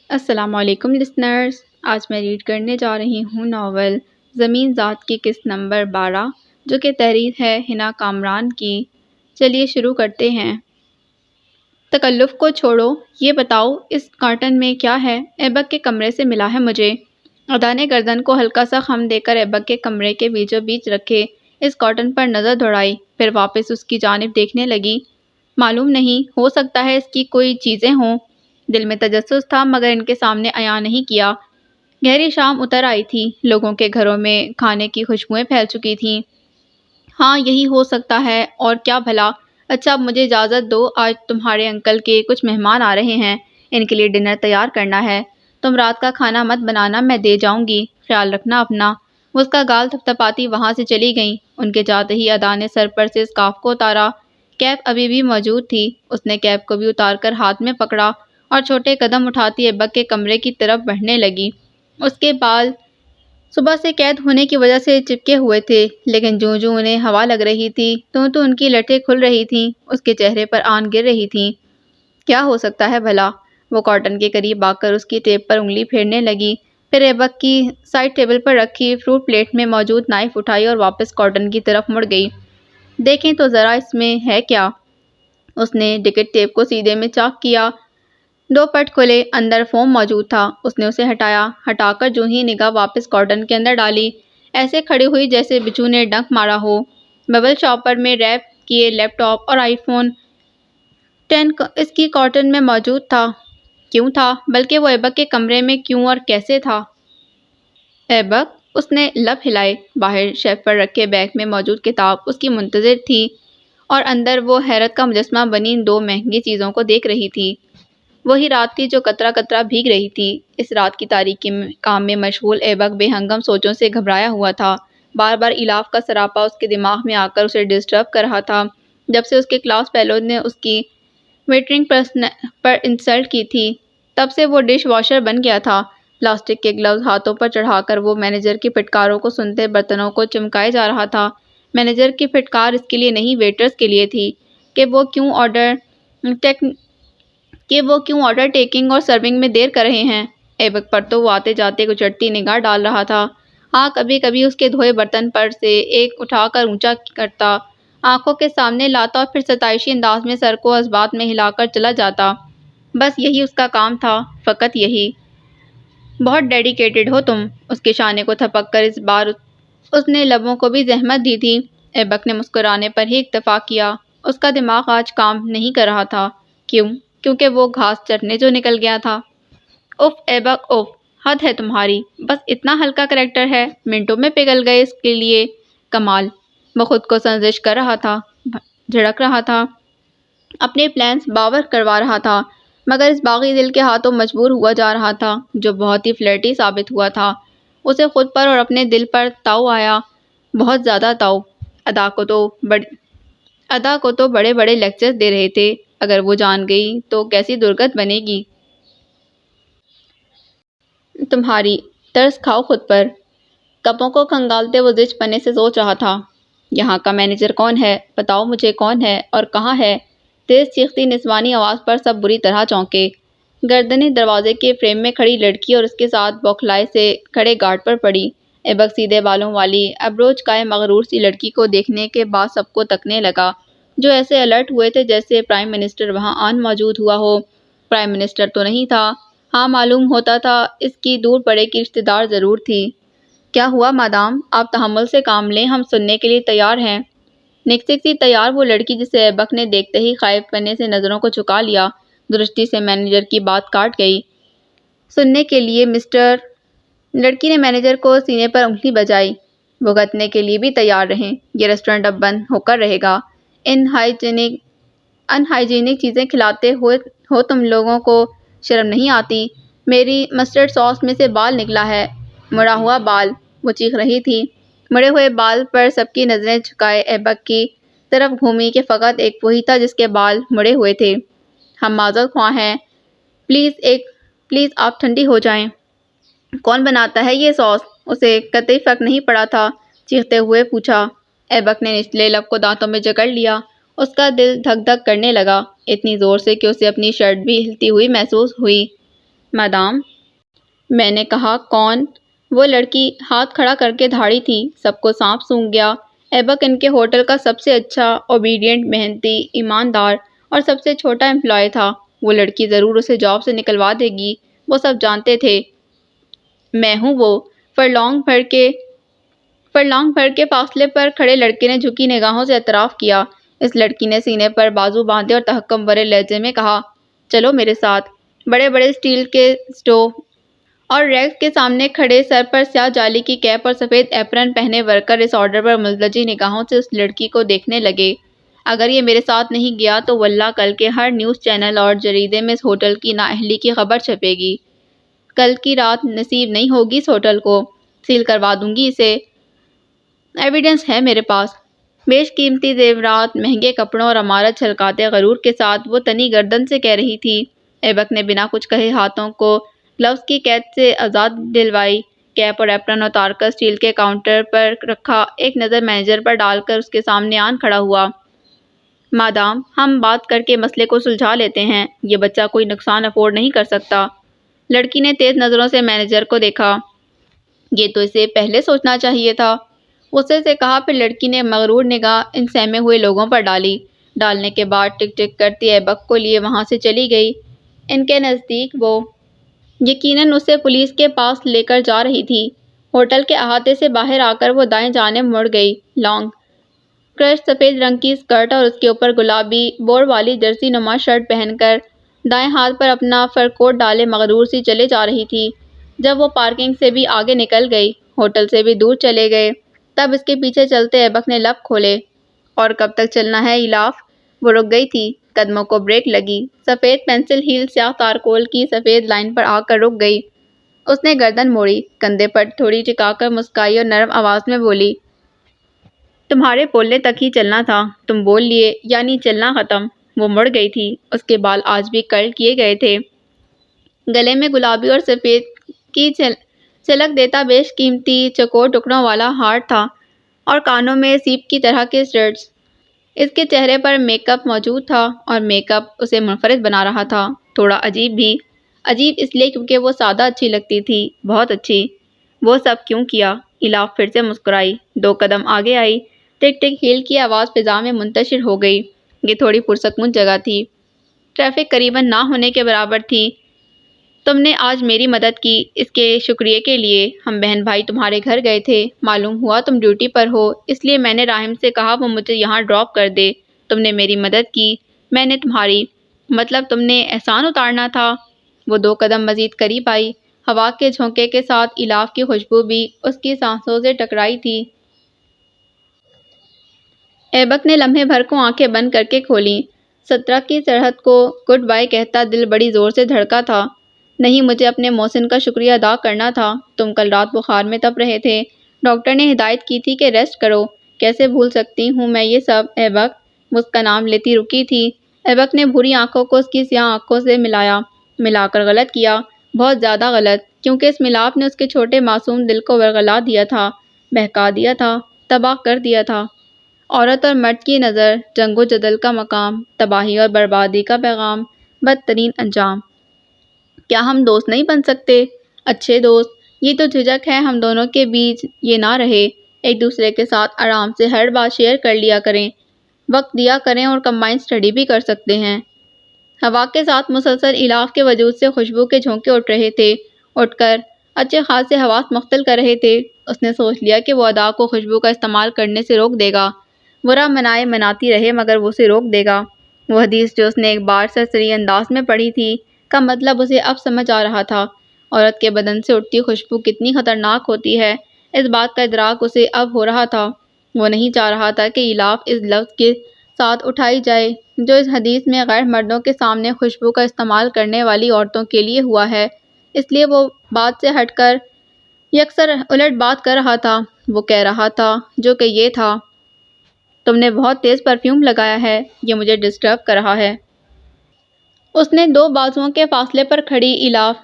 السلام علیکم لسنرز، آج میں ریڈ کرنے جا رہی ہوں ناول زمین ذات کی قسط نمبر 12 جو کہ تحریر ہے حنا کامران کی۔ چلیے شروع کرتے ہیں۔ تکلف کو چھوڑو، یہ بتاؤ اس کارٹن میں کیا ہے؟ ایبک کے کمرے سے ملا ہے مجھے۔ ادا نے گردن کو ہلکا سا خم دے کر ایبک کے کمرے کے بیچوں بیچ رکھے اس کارٹن پر نظر دوڑائی، پھر واپس اس کی جانب دیکھنے لگی۔ معلوم نہیں، ہو سکتا ہے اس کی کوئی چیزیں ہوں۔ دل میں تجسس تھا مگر ان کے سامنے عیاں نہیں کیا۔ گہری شام اتر آئی تھی، لوگوں کے گھروں میں کھانے کی خوشبوئیں پھیل چکی تھیں۔ ہاں یہی ہو سکتا ہے، اور کیا بھلا۔ اچھا اب مجھے اجازت دو، آج تمہارے انکل کے کچھ مہمان آ رہے ہیں، ان کے لیے ڈنر تیار کرنا ہے۔ تم رات کا کھانا مت بنانا، میں دے جاؤں گی، خیال رکھنا اپنا۔ وہ اس کا گال تھپتھپاتی وہاں سے چلی گئیں۔ ان کے جاتے ہی ادا نے سر پر سے اسکارف کو اتارا۔ کیپ ابھی بھی موجود تھی، اس نے کیپ کو بھی اتار کر ہاتھ میں پکڑا اور چھوٹے قدم اٹھاتی ایبک کے کمرے کی طرف بڑھنے لگی۔ اس کے بال صبح سے قید ہونے کی وجہ سے چپکے ہوئے تھے، لیکن جوں جوں انہیں ہوا لگ رہی تھی تو ان کی لٹیں کھل رہی تھیں، اس کے چہرے پر آن گر رہی تھیں۔ کیا ہو سکتا ہے بھلا؟ وہ کارٹن کے قریب آ کر اس کی ٹیپ پر انگلی پھیرنے لگی، پھر ایبک کی سائڈ ٹیبل پر رکھی فروٹ پلیٹ میں موجود نائف اٹھائی اور واپس کارٹن کی طرف مڑ گئی۔ دیکھیں تو ذرا اس میں ہے کیا؟ اس نے ٹکٹ ٹیپ کو سیدھے میں چاک کیا۔ دو پٹ کھلے، اندر فوم موجود تھا۔ اس نے اسے ہٹا کر جو ہی نگاہ واپس کارٹن کے اندر ڈالی، ایسے کھڑی ہوئی جیسے بچھو نے ڈنک مارا ہو۔ ببل شاپر میں ریپ کیے لیپ ٹاپ اور آئی فون 10 اس کی کارٹن میں موجود تھا۔ کیوں تھا؟ بلکہ وہ ایبک کے کمرے میں کیوں اور کیسے تھا؟ ایبک، اس نے لب ہلائے۔ باہر شیلف پر رکھے بیگ میں موجود کتاب اس کی منتظر تھی اور اندر وہ حیرت کا مجسمہ بنی ان دو مہنگی چیزوں کو دیکھ رہی تھی۔ وہی رات تھی جو قطرہ قطرہ بھیگ رہی تھی۔ اس رات کی تاریکی کام میں مشغول ایبک بے ہنگم سوچوں سے گھبرایا ہوا تھا۔ بار بار ایلاف کا سراپا اس کے دماغ میں آ کر اسے ڈسٹرب کر رہا تھا۔ جب سے اس کے کلاس فیلو نے اس کی ویٹرنگ پر انسلٹ کی تھی، تب سے وہ ڈش واشر بن گیا تھا۔ پلاسٹک کے گلوز ہاتھوں پر چڑھا کر وہ مینیجر کی پھٹکاروں کو سنتے برتنوں کو چمکائے جا رہا تھا۔ مینیجر کی پھٹکار اس کے لیے نہیں، ویٹرز کے لیے تھی کہ وہ کیوں آرڈر ٹیکنگ اور سرونگ میں دیر کر رہے ہیں۔ ایبک پر تو وہ آتے جاتے کچڑتی نگاہ ڈال رہا تھا۔ ہاں کبھی کبھی اس کے دھوئے برتن پر سے ایک اٹھا کر اونچا کرتا، آنکھوں کے سامنے لاتا اور پھر ستائشی انداز میں سر کو اثبات میں ہلا کر چلا جاتا۔ بس یہی اس کا کام تھا، فقط یہی۔ بہت ڈیڈیکیٹڈ ہو تم، اس کے شانے کو تھپک کر اس بار اس نے لبوں کو بھی زحمت دی تھی۔ ایبک نے مسکرانے پر ہی اکتفا کیا۔ اس کا دماغ آج کام نہیں کر رہا تھا۔ کیوں؟ کیونکہ وہ گھاس چرنے جو نکل گیا تھا۔ اف ایبک اف، حد ہے تمہاری، بس اتنا ہلکا کریکٹر ہے، منٹوں میں پگھل گئے اس کے لیے۔ کمال۔ وہ خود کو سرزنش کر رہا تھا، جھڑک رہا تھا، اپنے پلانز باور کروا رہا تھا، مگر اس باغی دل کے ہاتھوں مجبور ہوا جا رہا تھا، جو بہت ہی فلیرٹی ثابت ہوا تھا۔ اسے خود پر اور اپنے دل پر تاؤ آیا، بہت زیادہ تاؤ۔ ادا کو تو بڑے بڑے لیکچرز دے رہے تھے، اگر وہ جان گئی تو کیسی درگت بنے گی۔ تمہاری، ترس کھاؤ خود پر۔ کپوں کو کھنگالتے وہ زچ پنے سے سوچ رہا تھا۔ یہاں کا مینیجر کون ہے؟ بتاؤ مجھے کون ہے اور کہاں ہے؟ تیز چیختی نسوانی آواز پر سب بری طرح چونکے۔ گردنیں دروازے کے فریم میں کھڑی لڑکی اور اس کے ساتھ بوکھلائے سے کھڑے گارڈ پر پڑی۔ ایبک سیدھے بالوں والی ابروچ کائے مغرور سی لڑکی کو دیکھنے کے بعد سب کو تکنے لگا، جو ایسے الرٹ ہوئے تھے جیسے پرائم منسٹر وہاں آن موجود ہوا ہو۔ پرائم منسٹر تو نہیں تھا، ہاں معلوم ہوتا تھا اس کی دور پڑے کی رشتہ دار ضرور تھی۔ کیا ہوا مادام؟ آپ تحمل سے کام لیں، ہم سننے کے لیے تیار ہیں۔ نکسک سی تیار وہ لڑکی جسے ایبک نے دیکھتے ہی خائف پنے سے نظروں کو جھکا لیا، درستی سے مینیجر کی بات کاٹ گئی۔ سننے کے لیے مسٹر، لڑکی نے مینیجر کو سینے پر انگلی بجائی، بھگتنے کے لیے بھی تیار رہیں۔ یہ ریسٹورنٹ اب بند ہو کر رہے گا۔ ان ہائیجینک چیزیں کھلاتے ہو تم لوگوں کو شرم نہیں آتی؟ میری مسٹرڈ ساس میں سے بال نکلا ہے، مڑا ہوا بال، وہ چیخ رہی تھی۔ مڑے ہوئے بال پر سب کی نظریں جھکائے ایبک کی طرف گھومی کہ فقط ایک وہی تھا جس کے بال مڑے ہوئے تھے۔ ہم معذرت خواہ ہیں، پلیز آپ ٹھنڈی ہو جائیں۔ کون بناتا ہے یہ ساس؟ اسے قطعی فرق نہیں پڑا تھا، چیختے ہوئے پوچھا۔ ایبک نے نچلے لب کو دانتوں میں جکڑ لیا۔ اس کا دل دھک دھک کرنے لگا، اتنی زور سے کہ اسے اپنی شرٹ بھی ہلتی ہوئی محسوس ہوئی۔ مادام، میں نے کہا کون؟ وہ لڑکی ہاتھ کھڑا کر کے دھاڑی تھی۔ سب کو سانپ سونگھ گیا۔ ایبک ان کے ہوٹل کا سب سے اچھا، اوبیڈینٹ، محنتی، ایماندار اور سب سے چھوٹا امپلائی تھا۔ وہ لڑکی ضرور اسے جاب سے نکلوا دے گی، وہ سب جانتے تھے۔ میں ہوں وہ۔ فرلانگ بھر کے فاصلے پر کھڑے لڑکے نے جھکی نگاہوں سے اعتراف کیا۔ اس لڑکی نے سینے پر بازو باندھے اور تحکم بھرے لہجے میں کہا، چلو میرے ساتھ۔ بڑے بڑے اسٹیل کے اسٹوو اور ریکس کے سامنے کھڑے، سر پر سیاہ جالی کی کیپ اور سفید ایپرن پہنے ورکر اس آرڈر پر ملتجی نگاہوں سے اس لڑکی کو دیکھنے لگے۔ اگر یہ میرے ساتھ نہیں گیا تو واللہ کل کے ہر نیوز چینل اور جریدے میں اس ہوٹل کی نااہلی کی خبر چھپے گی۔ کل کی رات نصیب نہیں ہوگی اس ہوٹل کو، سیل کروا دوں گی اسے۔ ایویڈنس ہے میرے پاس۔ بیش قیمتی زیورات، مہنگے کپڑوں اور عمارت چھلکاتے غرور کے ساتھ وہ تنی گردن سے کہہ رہی تھی۔ ایبک نے بنا کچھ کہے ہاتھوں کو گلوز کی قید سے آزاد دلوائی، کیپ اور ایپرن اتار کر اسٹیل کے کاؤنٹر پر رکھا، ایک نظر مینیجر پر ڈال کر اس کے سامنے آن کھڑا ہوا۔ مادام، ہم بات کر کے مسئلے کو سلجھا لیتے ہیں، یہ بچہ کوئی نقصان افورڈ نہیں کر سکتا۔ لڑکی نے تیز نظروں سے مینیجر کو دیکھا۔ یہ تو اسے پہلے سوچنا چاہیے تھا، غصے سے کہا۔ پھر لڑکی نے مغرور نگاہ ان سہمے ہوئے لوگوں پر ڈالی۔ ڈالنے کے بعد ٹک ٹک کرتی ایبک کو لیے وہاں سے چلی گئی۔ ان کے نزدیک وہ یقیناً اسے پولیس کے پاس لے کر جا رہی تھی۔ ہوٹل کے احاطے سے باہر آ کر وہ دائیں جانب مڑ گئی۔ لانگ کرش سفید رنگ کی اسکرٹ اور اس کے اوپر گلابی بور والی جرسی نما شرٹ پہن کر دائیں ہاتھ پر اپنا فر کوٹ ڈالے مغرور سی چلے جا رہی تھی۔ جب وہ پارکنگ سے بھی آگے نکل گئی، ہوٹل سے بھی دور چلے گئے، تب اس کے پیچھے چلتے ایبک نے لب کھولے۔ اور کب تک چلنا ہے ایلاف؟ وہ رک گئی تھی، قدموں کو بریک لگی۔ سفید پینسل ہیل سیاہ تارکول کی سفید لائن پر آ کر رک گئی۔ اس نے گردن موڑی، کندھے پر تھوڑی جھکا کر مسکرائی اور نرم آواز میں بولی، تمہارے بولنے تک ہی چلنا تھا، تم بول لیے، یعنی چلنا ختم۔ وہ مڑ گئی تھی، اس کے بال آج بھی کرل کیے گئے تھے۔ گلے میں گلابی اور سفید کی جھلک دیتا بیش قیمتی چوکور ٹکڑوں والا ہار تھا اور کانوں میں سیپ کی طرح کے اسٹڈز۔ اس کے چہرے پر میک اپ موجود تھا اور میک اپ اسے منفرد بنا رہا تھا، تھوڑا عجیب بھی۔ عجیب اس لیے کیونکہ وہ سادہ اچھی لگتی تھی، بہت اچھی۔ وہ سب کیوں کیا؟ ایلاف پھر سے مسکرائی، 2 قدم آگے آئی۔ ٹک ٹک ہیل کی آواز فضا میں منتشر ہو گئی۔ یہ تھوڑی پرسکون جگہ تھی، ٹریفک قریباً نہ ہونے کے برابر تھی۔ تم نے آج میری مدد کی، اس کے شکریے کے لیے ہم بہن بھائی تمہارے گھر گئے تھے۔ معلوم ہوا تم ڈیوٹی پر ہو، اس لیے میں نے راہم سے کہا وہ مجھے یہاں ڈراپ کر دے۔ تم نے میری مدد کی، میں نے تمہاری۔ مطلب تم نے احسان اتارنا تھا۔ وہ 2 قدم مزید قریب آئی۔ ہوا کے جھونکے کے ساتھ ایلاف کی خوشبو بھی اس کی سانسوں سے ٹکرائی تھی۔ ایبک نے لمحے بھر کو آنکھیں بند کر کے کھولیں۔ 17 کی سرحد کو گڈ بائے کہتا دل بڑی زور سے دھڑکا تھا۔ نہیں، مجھے اپنے محسن کا شکریہ ادا کرنا تھا۔ تم کل رات بخار میں تپ رہے تھے، ڈاکٹر نے ہدایت کی تھی کہ ریسٹ کرو۔ کیسے بھول سکتی ہوں میں یہ سب ایبک؟ وہ اس کا نام لیتی رکی تھی۔ ایبک نے بھوری آنکھوں کو اس کی سیاہ آنکھوں سے ملا کر غلط کیا، بہت زیادہ غلط، کیونکہ اس ملاپ نے اس کے چھوٹے معصوم دل کو ورغلا دیا تھا، بہکا دیا تھا، تباہ کر دیا تھا۔ عورت اور مرد کی نظر، جنگ و جدل کا مقام، تباہی اور بربادی کا پیغام، بدترین انجام۔ کیا ہم دوست نہیں بن سکتے؟ اچھے دوست؟ یہ تو جھجک ہے ہم دونوں کے بیچ یہ نہ رہے۔ ایک دوسرے کے ساتھ آرام سے ہر بات شیئر کر لیا کریں، وقت دیا کریں اور کمبائن اسٹڈی بھی کر سکتے ہیں۔ ہوا کے ساتھ مسلسل ایلاف کے وجود سے خوشبو کے جھونکے اٹھ رہے تھے، اٹھ کر اچھے خاصے حواس مختل کر رہے تھے۔ اس نے سوچ لیا کہ وہ ادا کو خوشبو کا استعمال کرنے سے روک دے گا۔ برا منائے مناتی رہے مگر وہ اسے روک دے گا۔ وہ حدیث جو اس نے ایک بار سرسری انداز میں پڑھی تھی، کا مطلب اسے اب سمجھ آ رہا تھا۔ عورت کے بدن سے اٹھتی خوشبو کتنی خطرناک ہوتی ہے، اس بات کا ادراک اسے اب ہو رہا تھا۔ وہ نہیں چاہ رہا تھا کہ ایلاف اس لفظ کے ساتھ اٹھائی جائے جو اس حدیث میں غیر مردوں کے سامنے خوشبو کا استعمال کرنے والی عورتوں کے لیے ہوا ہے، اس لیے وہ بات سے ہٹ کر یکسر الٹ بات کر رہا تھا۔ وہ کہہ رہا تھا جو کہ یہ تھا، تم نے بہت تیز پرفیوم لگایا ہے، یہ مجھے ڈسٹرب کر رہا ہے۔ اس نے 2 بازوؤں کے فاصلے پر کھڑی ایلاف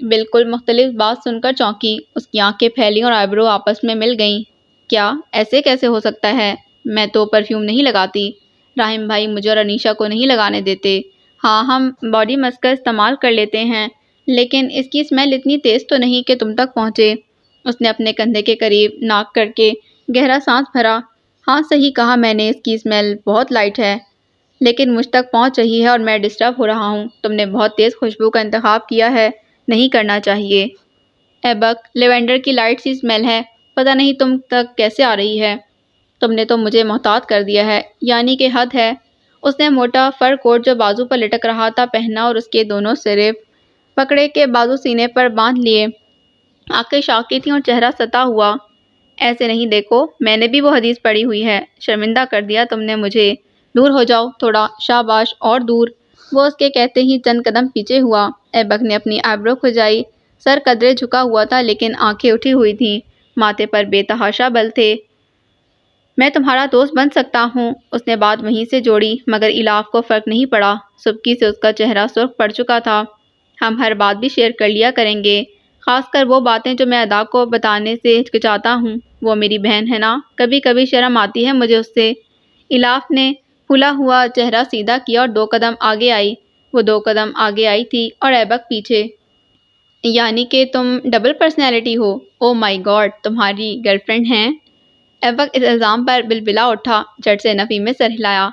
بالکل مختلف بات سن کر چونکی۔ اس کی آنکھیں پھیلیں اور آئیبرو آپس میں مل گئیں۔ کیا ایسے کیسے ہو سکتا ہے؟ میں تو پرفیوم نہیں لگاتی، راہم بھائی مجھے اور انیشا کو نہیں لگانے دیتے۔ ہاں، ہم باڈی مسک کا استعمال کر لیتے ہیں، لیکن اس کی اسمیل اتنی تیز تو نہیں کہ تم تک پہنچے۔ اس نے اپنے کندھے کے قریب ناک کر کے گہرا سانس بھرا۔ ہاں صحیح کہا میں نے، اس کی اسمیل بہت لائٹ ہے، لیکن مجھ تک پہنچ رہی ہے اور میں ڈسٹرب ہو رہا ہوں۔ تم نے بہت تیز خوشبو کا انتخاب کیا ہے، نہیں کرنا چاہیے۔ ایبک، لیوینڈر کی لائٹ سی اسمیل ہے، پتہ نہیں تم تک کیسے آ رہی ہے۔ تم نے تو مجھے محتاط کر دیا ہے، یعنی کہ حد ہے۔ اس نے موٹا فر کوٹ جو بازو پر لٹک رہا تھا پہنا اور اس کے دونوں سرے پکڑے کے بازو سینے پر باندھ لیے۔ آنکھیں شاکی تھیں اور چہرہ ستا ہوا۔ ایسے نہیں، دیکھو میں نے بھی وہ حدیث پڑھی ہوئی ہے، شرمندہ کر دیا تم نے مجھے۔ دور ہو جاؤ تھوڑا، شاباش، اور دور۔ وہ اس کے کہتے ہی چند قدم پیچھے ہوا۔ ایبک نے اپنی آئیبرو کھجائی، سر قدرے جھکا ہوا تھا لیکن آنکھیں اٹھی ہوئی تھیں، ماتھے پر بے تحاشا بل تھے۔ میں تمہارا دوست بن سکتا ہوں، اس نے بات وہیں سے جوڑی، مگر الاف کو فرق نہیں پڑا۔ سبکی سے اس کا چہرہ سرخ پڑ چکا تھا۔ ہم ہر بات بھی شیئر کر لیا کریں گے، خاص کر وہ باتیں جو میں ادا کو بتانے سے ہچکچاتا ہوں۔ وہ میری بہن ہے نا، کبھی کبھی شرم آتی ہے مجھے اس سے۔ الاف نے پھولا ہوا چہرہ سیدھا کیا اور 2 قدم آگے آئی۔ وہ 2 قدم آگے آئی تھی اور ایبک پیچھے۔ یعنی کہ تم ڈبل پرسنالٹی ہو؟ او مائی گاڈ، تمہاری گرل فرینڈ ہیں؟ ایبک اس الزام پر بلبلا اٹھا، جھٹ سے نفی میں سر ہلایا۔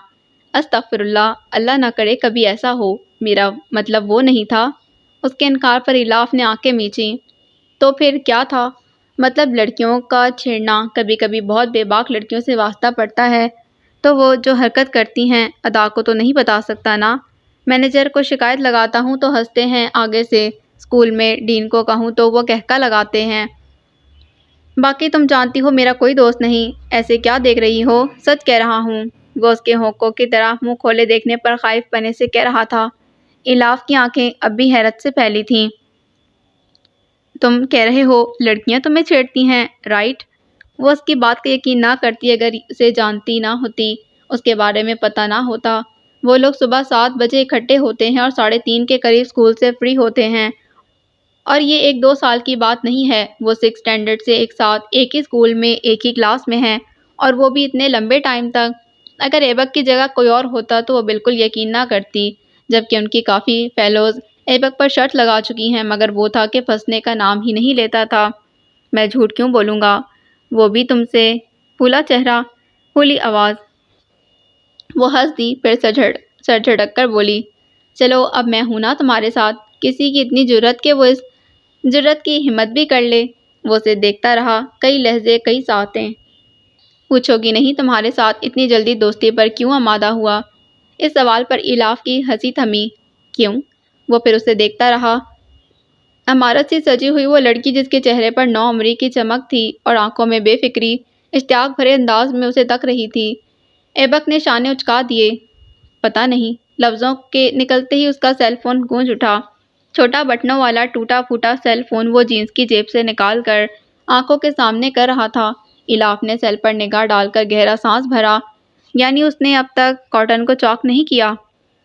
استغفر اللہ، اللہ نہ کرے کبھی ایسا ہو، میرا مطلب وہ نہیں تھا۔ اس کے انکار پر الاف نے آنکھیں میچیں۔ تو پھر کیا تھا؟ مطلب لڑکیوں کا چھیڑنا، کبھی کبھی بہت بے باک لڑکیوں سے واسطہ پڑتا ہے تو وہ جو حرکت کرتی ہیں، ادا کو تو نہیں بتا سکتا نا۔ مینیجر کو شکایت لگاتا ہوں تو ہنستے ہیں آگے سے، اسکول میں ڈین کو کہوں تو وہ کہکا لگاتے ہیں۔ باقی تم جانتی ہو میرا کوئی دوست نہیں۔ ایسے کیا دیکھ رہی ہو؟ سچ کہہ رہا ہوں، وہ اس کے ہونکوں کی طرح منہ کھولے دیکھنے پر خائف پنے سے کہہ رہا تھا۔ الاف کی آنکھیں اب بھی حیرت سے پھیلی تھیں۔ تم کہہ رہے ہو لڑکیاں تمہیں چھیڑتی ہیں، رائٹ؟ وہ اس کی بات کا یقین نہ کرتی اگر اسے جانتی نہ ہوتی، اس کے بارے میں پتہ نہ ہوتا۔ وہ لوگ صبح 7 بجے اکٹھے ہوتے ہیں اور 3:30 کے قریب اسکول سے فری ہوتے ہیں، اور یہ 1-2 سال کی بات نہیں ہے۔ وہ 6 اسٹینڈرڈ سے ایک ساتھ ایک ہی اسکول میں ایک ہی کلاس میں ہیں، اور وہ بھی اتنے لمبے ٹائم تک۔ اگر ایبک کی جگہ کوئی اور ہوتا تو وہ بالکل یقین نہ کرتی، جبکہ ان کی کافی فیلوز ایبک پر شرط لگا چکی ہیں، مگر وہ تھا کہ پھنسنے کا نام ہی نہیں لیتا تھا۔ میں جھوٹ کیوں بولوں گا، وہ بھی تم سے؟ پھولا چہرہ، پھولی آواز۔ وہ ہنس دی، پھر سر جھٹک کر بولی، چلو اب میں ہوں نا تمہارے ساتھ۔ کسی کی اتنی جرأت کہ وہ اس جرأت کی ہمت بھی کر لے۔ وہ اسے دیکھتا رہا، کئی لہجے، کئی ساعتیں۔ پوچھو گی نہیں تمہارے ساتھ اتنی جلدی دوستی پر کیوں آمادہ ہوا؟ اس سوال پر الاف کی ہنسی تھمی۔ کیوں؟ وہ پھر اسے دیکھتا رہا۔ عمارت سی سجی ہوئی وہ لڑکی جس کے چہرے پر نوعمری کی چمک تھی اور آنکھوں میں بے فکری، اشتیاق بھرے انداز میں اسے تک رہی تھی۔ ایبک نے شانے اچکا دیے۔ پتہ نہیں، لفظوں کے نکلتے ہی اس کا سیل فون گونج اٹھا۔ چھوٹا بٹنوں والا ٹوٹا پھوٹا سیل فون وہ جینس کی جیب سے نکال کر آنکھوں کے سامنے کر رہا تھا۔ الاف نے سیل پر نگاہ ڈال کر گہرا سانس بھرا۔ یعنی اس نے اب تک کاٹن کو چاک نہیں کیا؟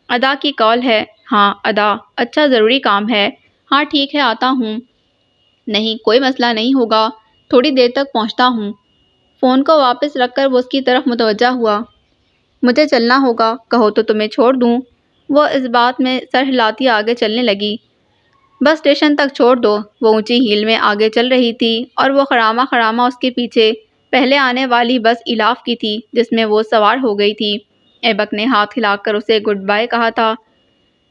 ادا کی کال ہے۔ ہاں ادا، اچھا ضروری کام ہے۔ ہاں ٹھیک ہے، آتا ہوں۔ نہیں، کوئی مسئلہ نہیں ہوگا، تھوڑی دیر تک پہنچتا ہوں۔ فون کو واپس رکھ کر وہ اس کی طرف متوجہ ہوا۔ مجھے چلنا ہوگا، کہو تو تمہیں چھوڑ دوں؟ وہ اس بات میں سر ہلاتی آگے چلنے لگی۔ بس اسٹیشن تک چھوڑ دو۔ وہ اونچی ہیل میں آگے چل رہی تھی اور وہ خرامہ خرامہ اس کے پیچھے۔ پہلے آنے والی بس الاف کی تھی جس میں وہ سوار ہو گئی تھی۔ ایبک نے ہاتھ ہلا کر اسے گڈ بائے کہا تھا۔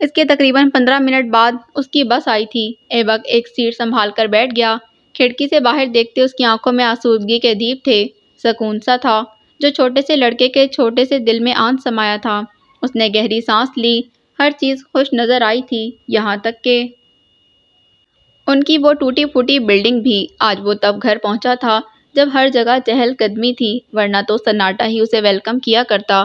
اس کے تقریباً 15 منٹ بعد اس کی بس آئی تھی۔ ایبک ایک سیٹ سنبھال کر بیٹھ گیا۔ کھڑکی سے باہر دیکھتے اس کی آنکھوں میں آسودگی کے دیپ تھے، سکون سا تھا جو چھوٹے سے لڑکے کے چھوٹے سے دل میں آن سمایا تھا۔ اس نے گہری سانس لی، ہر چیز خوش نظر آئی تھی، یہاں تک کہ ان کی وہ ٹوٹی پھوٹی بلڈنگ بھی۔ آج وہ تب گھر پہنچا تھا جب ہر جگہ چہل قدمی تھی، ورنہ تو سناٹا ہی اسے ویلکم کیا کرتا۔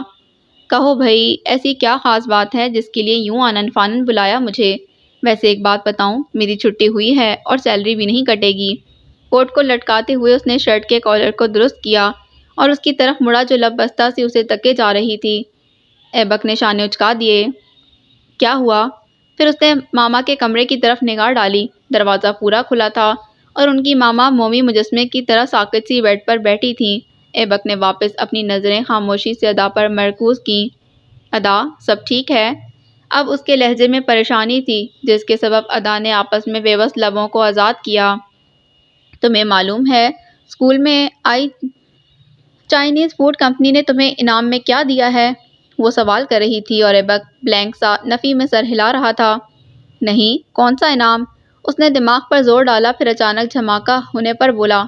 کہو بھئی، ایسی کیا خاص بات ہے جس کے لیے یوں آنن فانن بلایا مجھے؟ ویسے ایک بات بتاؤں، میری چھٹی ہوئی ہے اور سیلری بھی نہیں کٹے گی۔ کوٹ کو لٹکاتے ہوئے اس نے شرٹ کے کالر کو درست کیا اور اس کی طرف مڑا جو لب بستہ سی اسے تکے جا رہی تھی۔ ایبک نے شانے اچکا دیے۔ کیا ہوا؟ پھر اس نے ماما کے کمرے کی طرف نگاہ ڈالی۔ دروازہ پورا کھلا تھا اور ان کی ماما مومی مجسمے کی طرح ساکت سی بیڈ پر بیٹھی تھیں۔ ایبک نے واپس اپنی نظریں خاموشی سے ادا پر مرکوز کیں۔ ادا، سب ٹھیک ہے؟ اب اس کے لہجے میں پریشانی تھی جس کے سبب ادا نے آپس میں بے بس لبوں کو آزاد کیا۔ تمہیں معلوم ہے اسکول میں آئی چائنیز فوڈ کمپنی نے تمہیں انعام میں کیا دیا ہے؟ وہ سوال کر رہی تھی اور ایبک بلینک سا نفی میں سر ہلا رہا تھا۔ نہیں، کون سا انعام؟ اس نے دماغ پر زور ڈالا، پھر اچانک جھماکا ہونے پر بولا،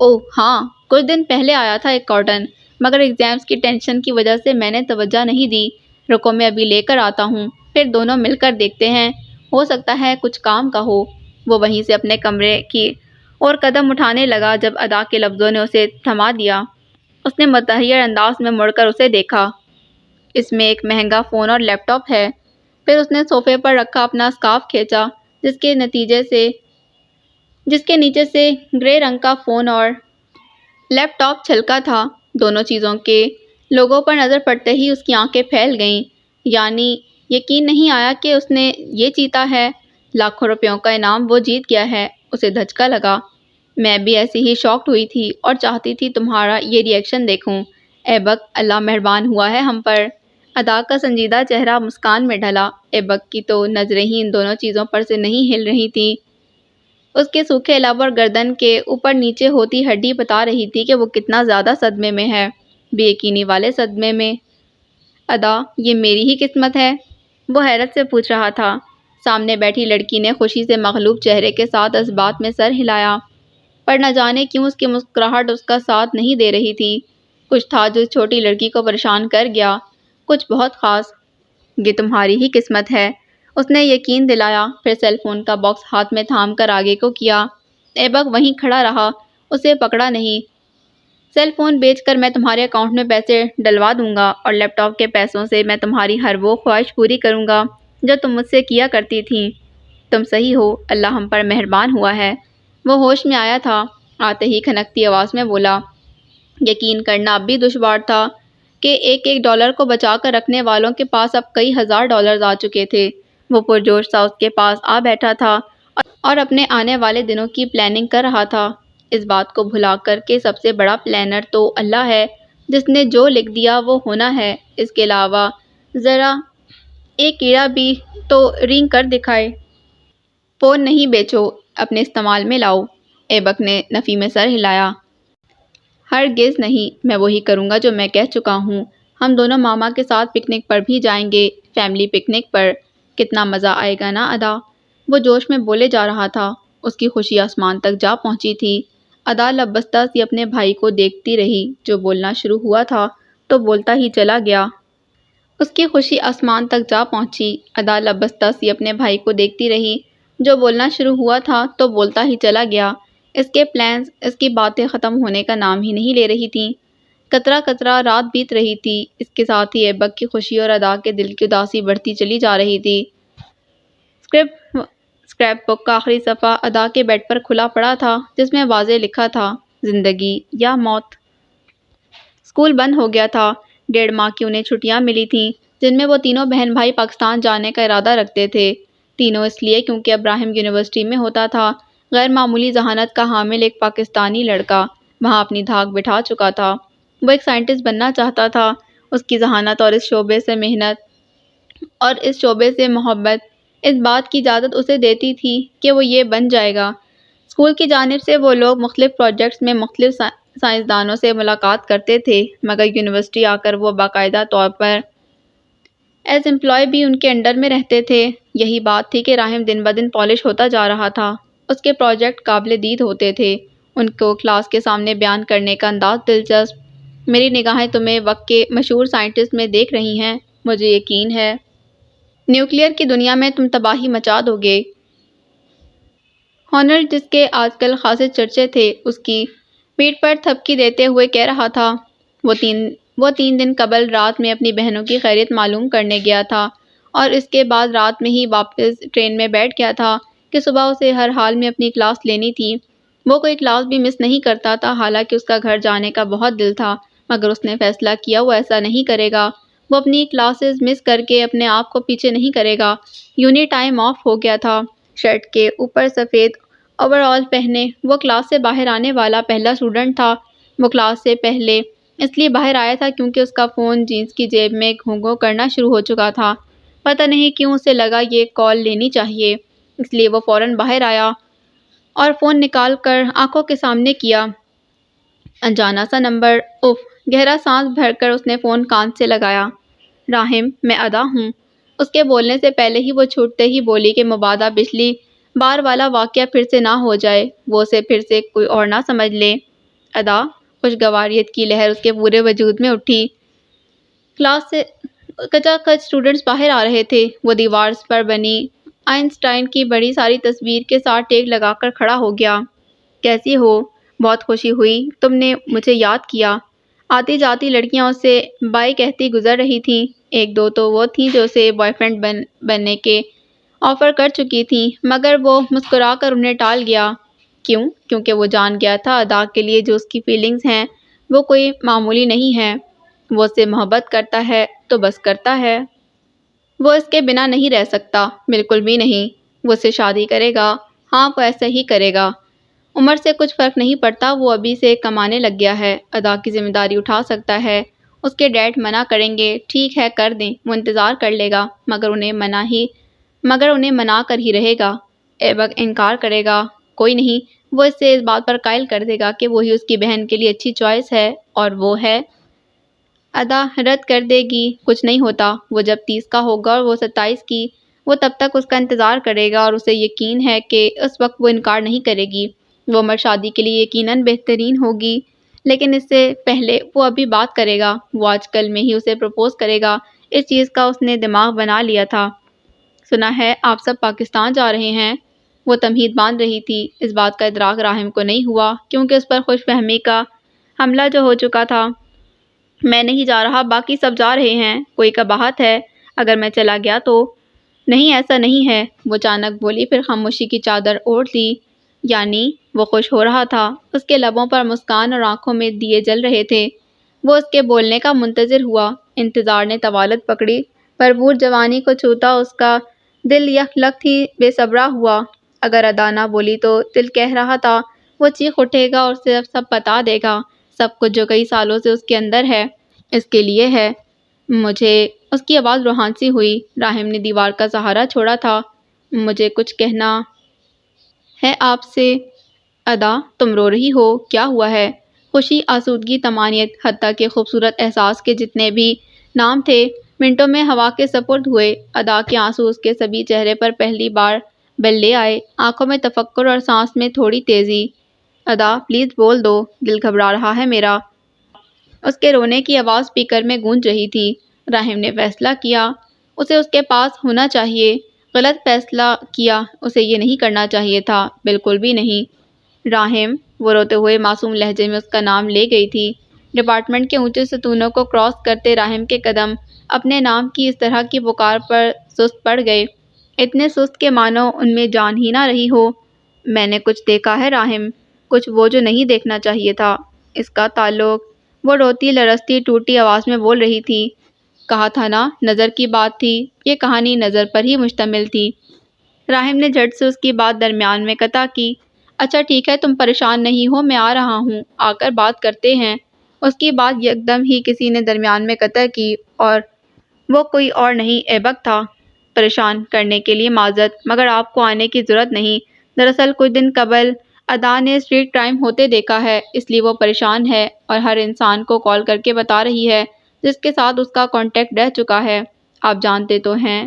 اوہ ہاں، کچھ دن پہلے آیا تھا ایک کارٹن، مگر ایگزامز کی ٹینشن کی وجہ سے میں نے توجہ نہیں دی۔ رکو میں ابھی لے کر آتا ہوں، پھر دونوں مل کر دیکھتے ہیں، ہو سکتا ہے کچھ کام کا ہو۔ وہ وہیں سے اپنے کمرے کی اور قدم اٹھانے لگا جب ادا کے لفظوں نے اسے تھما دیا۔ اس نے متحیر انداز میں مڑ کر اسے دیکھا۔ اس میں ایک مہنگا فون اور لیپ ٹاپ ہے۔ پھر اس نے صوفے پر رکھا اپنا اسکارف کھینچا جس کے نیچے سے گرے رنگ کا فون اور لیپ ٹاپ چھلکا تھا۔ دونوں چیزوں کے لوگوں پر نظر پڑتے ہی اس کی آنکھیں پھیل گئیں، یعنی یقین نہیں آیا کہ اس نے یہ جیتا ہے۔ لاکھوں روپیوں کا انعام وہ جیت گیا ہے۔ اسے دھچکا لگا۔ میں بھی ایسی ہی شاکڈ ہوئی تھی اور چاہتی تھی تمہارا یہ ری ایکشن دیکھوں۔ ایبک، اللہ مہربان ہوا ہے ہم پر۔ ادا کا سنجیدہ چہرہ مسکان میں ڈھلا۔ ایبک کی تو نظریں ہی ان دونوں چیزوں پر سے نہیں ہل رہی تھیں۔ اس کے سوکھے لب اور گردن کے اوپر نیچے ہوتی ہڈی بتا رہی تھی کہ وہ کتنا زیادہ صدمے میں ہے، بے یقینی والے صدمے میں۔ ادا، یہ میری ہی قسمت ہے؟ وہ حیرت سے پوچھ رہا تھا۔ سامنے بیٹھی لڑکی نے خوشی سے مغلوب چہرے کے ساتھ اس بات میں سر ہلایا، پر نہ جانے کیوں اس کی مسکراہٹ اس کا ساتھ نہیں دے رہی تھی۔ کچھ تھا جو اس چھوٹی لڑکی کو پریشان کر گیا، کچھ بہت خاص۔ یہ تمہاری ہی قسمت ہے، اس نے یقین دلایا، پھر سیل فون کا باکس ہاتھ میں تھام کر آگے کو کیا۔ ایبک وہیں کھڑا رہا، اسے پکڑا نہیں۔ سیل فون بیچ کر میں تمہارے اکاؤنٹ میں پیسے ڈلوا دوں گا اور لیپ ٹاپ کے پیسوں سے میں تمہاری ہر وہ خواہش پوری کروں گا جو تم مجھ سے کیا کرتی تھیں۔ تم صحیح ہو، اللہ ہم پر مہربان ہوا ہے۔ وہ ہوش میں آیا تھا، آتے ہی کھنکتی آواز میں بولا۔ یقین کرنا اب بھی دشوار تھا کہ ایک ایک ڈالر کو بچا کر رکھنے والوں کے پاس اب کئی ہزار ڈالرز آ چکے تھے۔ وہ پرجوش سا اس کے پاس آ بیٹھا تھا اور اپنے آنے والے دنوں کی پلاننگ کر رہا تھا۔ اس بات کو بھلا کر کہ سب سے بڑا پلانر تو اللہ ہے، جس نے جو لکھ دیا وہ ہونا ہے۔ اس کے علاوہ ذرا ایک کیڑا بھی تو رینگ کر دکھائے۔ فون نہیں بیچو، اپنے استعمال میں لاؤ۔ ایبک نے نفی میں سر ہلایا۔ ہرگز نہیں، میں وہی کروں گا جو میں کہہ چکا ہوں۔ ہم دونوں ماما کے ساتھ پکنک پر بھی جائیں گے، فیملی پکنک پر۔ کتنا مزہ آئے گا نا ادا؟ وہ جوش میں بولے جا رہا تھا۔ اس کی خوشی آسمان تک جا پہنچی تھی۔ ادا لب بستہ سی اپنے بھائی کو دیکھتی رہی، جو بولنا شروع ہوا تھا تو بولتا ہی چلا گیا۔ اس کی خوشی آسمان تک جا پہنچی۔ ادا لب بستہ سی اپنے بھائی کو دیکھتی رہی، جو بولنا شروع ہوا تھا تو بولتا ہی چلا گیا۔ اس کے پلانز، اس کی باتیں ختم ہونے کا نام ہی نہیں لے رہی تھیں۔ قطرہ قطرہ رات بیت رہی تھی۔ اس کے ساتھ ہی ایبک کی خوشی اور ادا کے دل کی اداسی بڑھتی چلی جا رہی تھی۔ اسکریپ بک کا آخری صفحہ ادا کے بیڈ پر کھلا پڑا تھا، جس میں واضح لکھا تھا، زندگی یا موت۔ اسکول بند ہو گیا تھا۔ 1.5 ماہ کی انہیں چھٹیاں ملی تھیں، جن میں وہ تینوں بہن بھائی پاکستان جانے کا ارادہ رکھتے تھے۔ تینوں اس لیے کیونکہ ابراہیم یونیورسٹی میں ہوتا تھا غیر معمولی ذہانت کا حامل ایک پاکستانی لڑکا وہاں اپنی دھاک بٹھا چکا تھا۔ وہ ایک سائنٹسٹ بننا چاہتا تھا۔ اس کی ذہانت اور اس شعبے سے محنت اور اس شعبے سے محبت اس بات کی اجازت اسے دیتی تھی کہ وہ یہ بن جائے گا۔ اسکول کی جانب سے وہ لوگ مختلف پروجیکٹس میں مختلف سائنسدانوں سے ملاقات کرتے تھے، مگر یونیورسٹی آ کر وہ باقاعدہ طور پر ایز امپلائی بھی ان کے انڈر میں رہتے تھے۔ یہی بات تھی کہ راہم دن بدن پالش ہوتا جا رہا تھا۔ اس کے پروجیکٹ قابل دید ہوتے تھے، ان کو کلاس کے سامنے بیان کرنے کا انداز دلچسپ۔ میری نگاہیں تمہیں وقت کے مشہور سائنٹسٹ میں دیکھ رہی ہیں، مجھے یقین ہے نیوکلیئر کی دنیا میں تم تباہی مچا دو گے۔ ہونلڈ، جس کے آج کل خاصے چرچے تھے، اس کی پیٹھ پر تھپکی دیتے ہوئے کہہ رہا تھا۔ وہ 3 دن قبل رات میں اپنی بہنوں کی خیریت معلوم کرنے گیا تھا اور اس کے بعد رات میں ہی واپس ٹرین میں بیٹھ گیا تھا کہ صبح اسے ہر حال میں اپنی کلاس لینی تھی۔ وہ کوئی کلاس بھی مس نہیں کرتا تھا، حالانکہ اس کا گھر جانے کا بہت دل تھا، مگر اس نے فیصلہ کیا وہ ایسا نہیں کرے گا۔ وہ اپنی کلاسز مس کر کے اپنے آپ کو پیچھے نہیں کرے گا۔ یونی ٹائم آف ہو گیا تھا۔ شرٹ کے اوپر سفید اوور آل پہنے وہ کلاس سے باہر آنے والا پہلا اسٹوڈنٹ تھا۔ وہ کلاس سے پہلے اس لیے باہر آیا تھا کیونکہ اس کا فون جینس کی جیب میں گھوں گھوں کرنا شروع ہو چکا تھا۔ پتہ نہیں کیوں اسے لگا یہ کال لینی چاہیے، اس لیے وہ فوراً باہر آیا اور فون نکال کر آنکھوں کے سامنے کیا۔ انجانا سا نمبر، اف! گہرا سانس بھر کر اس نے فون کان سے لگایا۔ راحم، میں ادا ہوں۔ اس کے بولنے سے پہلے ہی وہ چھوٹتے ہی بولی کہ مبادا پچھلی بار والا واقعہ پھر سے نہ ہو جائے، وہ اسے پھر سے کوئی اور نہ سمجھ لے۔ ادا، خوشگواریت کی لہر اس کے پورے وجود میں اٹھی۔ کلاس سے کچا کچ اسٹوڈنٹس باہر آ رہے تھے۔ وہ دیوار پر بنی آئنسٹائن کی بڑی ساری تصویر کے ساتھ ٹیک لگا کر کھڑا ہو گیا۔ کیسی ہو؟ بہت خوشی ہوئی تم نے مجھے یاد کیا۔ آتی جاتی لڑکیاں اسے بائی کہتی گزر رہی تھیں۔ ایک دو تو وہ تھیں جو اسے بوائے فرینڈ بننے کے آفر کر چکی تھیں، مگر وہ مسکرا کر انہیں ٹال گیا۔ کیوں؟ کیونکہ وہ جان گیا تھا ادا کے لیے جو اس کی فیلنگز ہیں وہ کوئی معمولی نہیں ہے۔ وہ اس سے محبت کرتا ہے تو بس کرتا ہے۔ وہ اس کے بنا نہیں رہ سکتا، بالکل بھی نہیں۔ وہ اس سے شادی کرے گا، ہاں وہ ایسا ہی کرے گا۔ عمر سے کچھ فرق نہیں پڑتا، وہ ابھی سے کمانے لگ گیا ہے، ادا کی ذمہ داری اٹھا سکتا ہے۔ اس کے ڈیڈ منع کریں گے، ٹھیک ہے کر دیں، وہ انتظار کر لے گا، مگر انہیں منا کر ہی رہے گا۔ ایبک انکار کرے گا، کوئی نہیں، وہ اس سے اس بات پر قائل کر دے گا کہ وہی اس کی بہن کے لیے اچھی چوائس ہے، اور وہ ہے۔ ادا رد کر دے گی، کچھ نہیں ہوتا، وہ جب 30 کا ہوگا اور وہ 27 کی، وہ تب تک اس کا انتظار کرے گا اور اسے یقین ہے کہ اس وقت وہ انکار نہیں کرے گی۔ وہ عمر شادی کے لیے یقیناً بہترین ہوگی، لیکن اس سے پہلے وہ ابھی بات کرے گا، وہ آج کل میں ہی اسے پرپوز کرے گا، اس چیز کا اس نے دماغ بنا لیا تھا۔ سنا ہے آپ سب پاکستان جا رہے ہیں؟ وہ تمہید باندھ رہی تھی۔ اس بات کا ادراک راحم کو نہیں ہوا کیونکہ اس پر خوش فہمی کا حملہ جو ہو چکا تھا۔ میں نہیں جا رہا، باقی سب جا رہے ہیں، کوئی قباحت ہے اگر میں چلا گیا تو؟ نہیں ایسا نہیں ہے، وہ اچانک بولی، پھر خاموشی کی چادر اوڑھ لی۔ یعنی؟ وہ خوش ہو رہا تھا، اس کے لبوں پر مسکان اور آنکھوں میں دیے جل رہے تھے۔ وہ اس کے بولنے کا منتظر ہوا۔ انتظار نے طوالت پکڑی، بھرپور جوانی کو چھوتا اس کا دل یک لخت ہی بے صبرا ہوا۔ اگر ادا نہ بولی تو دل کہہ رہا تھا وہ چیخ اٹھے گا اور اسے سب بتا دے گا، سب کچھ جو کئی سالوں سے اس کے اندر ہے، اس کے لیے ہے۔ مجھے، اس کی آواز روحان سی ہوئی۔ راحم نے دیوار کا سہارا چھوڑا تھا۔ مجھے کچھ کہنا ہے آپ سے۔ ادا، تم رو رہی ہو، کیا ہوا ہے؟ خوشی، آسودگی، طمانینت، حتیٰ کہ خوبصورت احساس کے جتنے بھی نام تھے، منٹوں میں ہوا کے سپرد ہوئے۔ ادا کے آنسو اس کے سبھی چہرے پر پہلی بار بل لے آئے، آنکھوں میں تفکر اور سانس میں تھوڑی تیزی۔ ادا پلیز بول دو، دل گھبرا رہا ہے میرا۔ اس کے رونے کی آواز اسپیکر میں گونج رہی تھی۔ راحم نے فیصلہ کیا، اسے اس کے پاس ہونا چاہیے۔ غلط فیصلہ کیا، اسے یہ نہیں کرنا چاہیے تھا، بالکل بھی نہیں۔ راحم، وہ روتے ہوئے معصوم لہجے میں اس کا نام لے گئی تھی۔ ڈپارٹمنٹ کے اونچے ستونوں کو کراس کرتے راحم کے قدم اپنے نام کی اس طرح کی پکار پر سست پڑ گئے، اتنے سست کہ مانو ان میں جان ہی نہ رہی ہو۔ میں نے کچھ دیکھا ہے راحم، کچھ وہ جو نہیں دیکھنا چاہیے تھا۔ اس کا تعلق، وہ روتی لرزتی ٹوٹی آواز میں بول رہی تھی۔ کہا تھا نا نظر کی بات تھی، یہ کہانی نظر پر ہی مشتمل تھی۔ راحم نے جھٹ سے اس کی بات درمیان میں قطع کی۔ اچھا ٹھیک ہے، تم پریشان نہیں ہو، میں آ رہا ہوں، آ کر بات کرتے ہیں۔ اس کی بات یکدم ہی کسی نے درمیان میں قطع کی، اور وہ کوئی اور نہیں ایبک تھا۔ پریشان کرنے کے لیے معذرت، مگر آپ کو آنے کی ضرورت نہیں۔ دراصل کچھ دن قبل ادا نے اسٹریٹ کرائم ہوتے دیکھا ہے، اس لیے وہ پریشان ہے اور ہر انسان کو کال کر کے بتا رہی ہے جس کے ساتھ اس کا کانٹیکٹ رہ چکا ہے۔ آپ جانتے تو ہیں،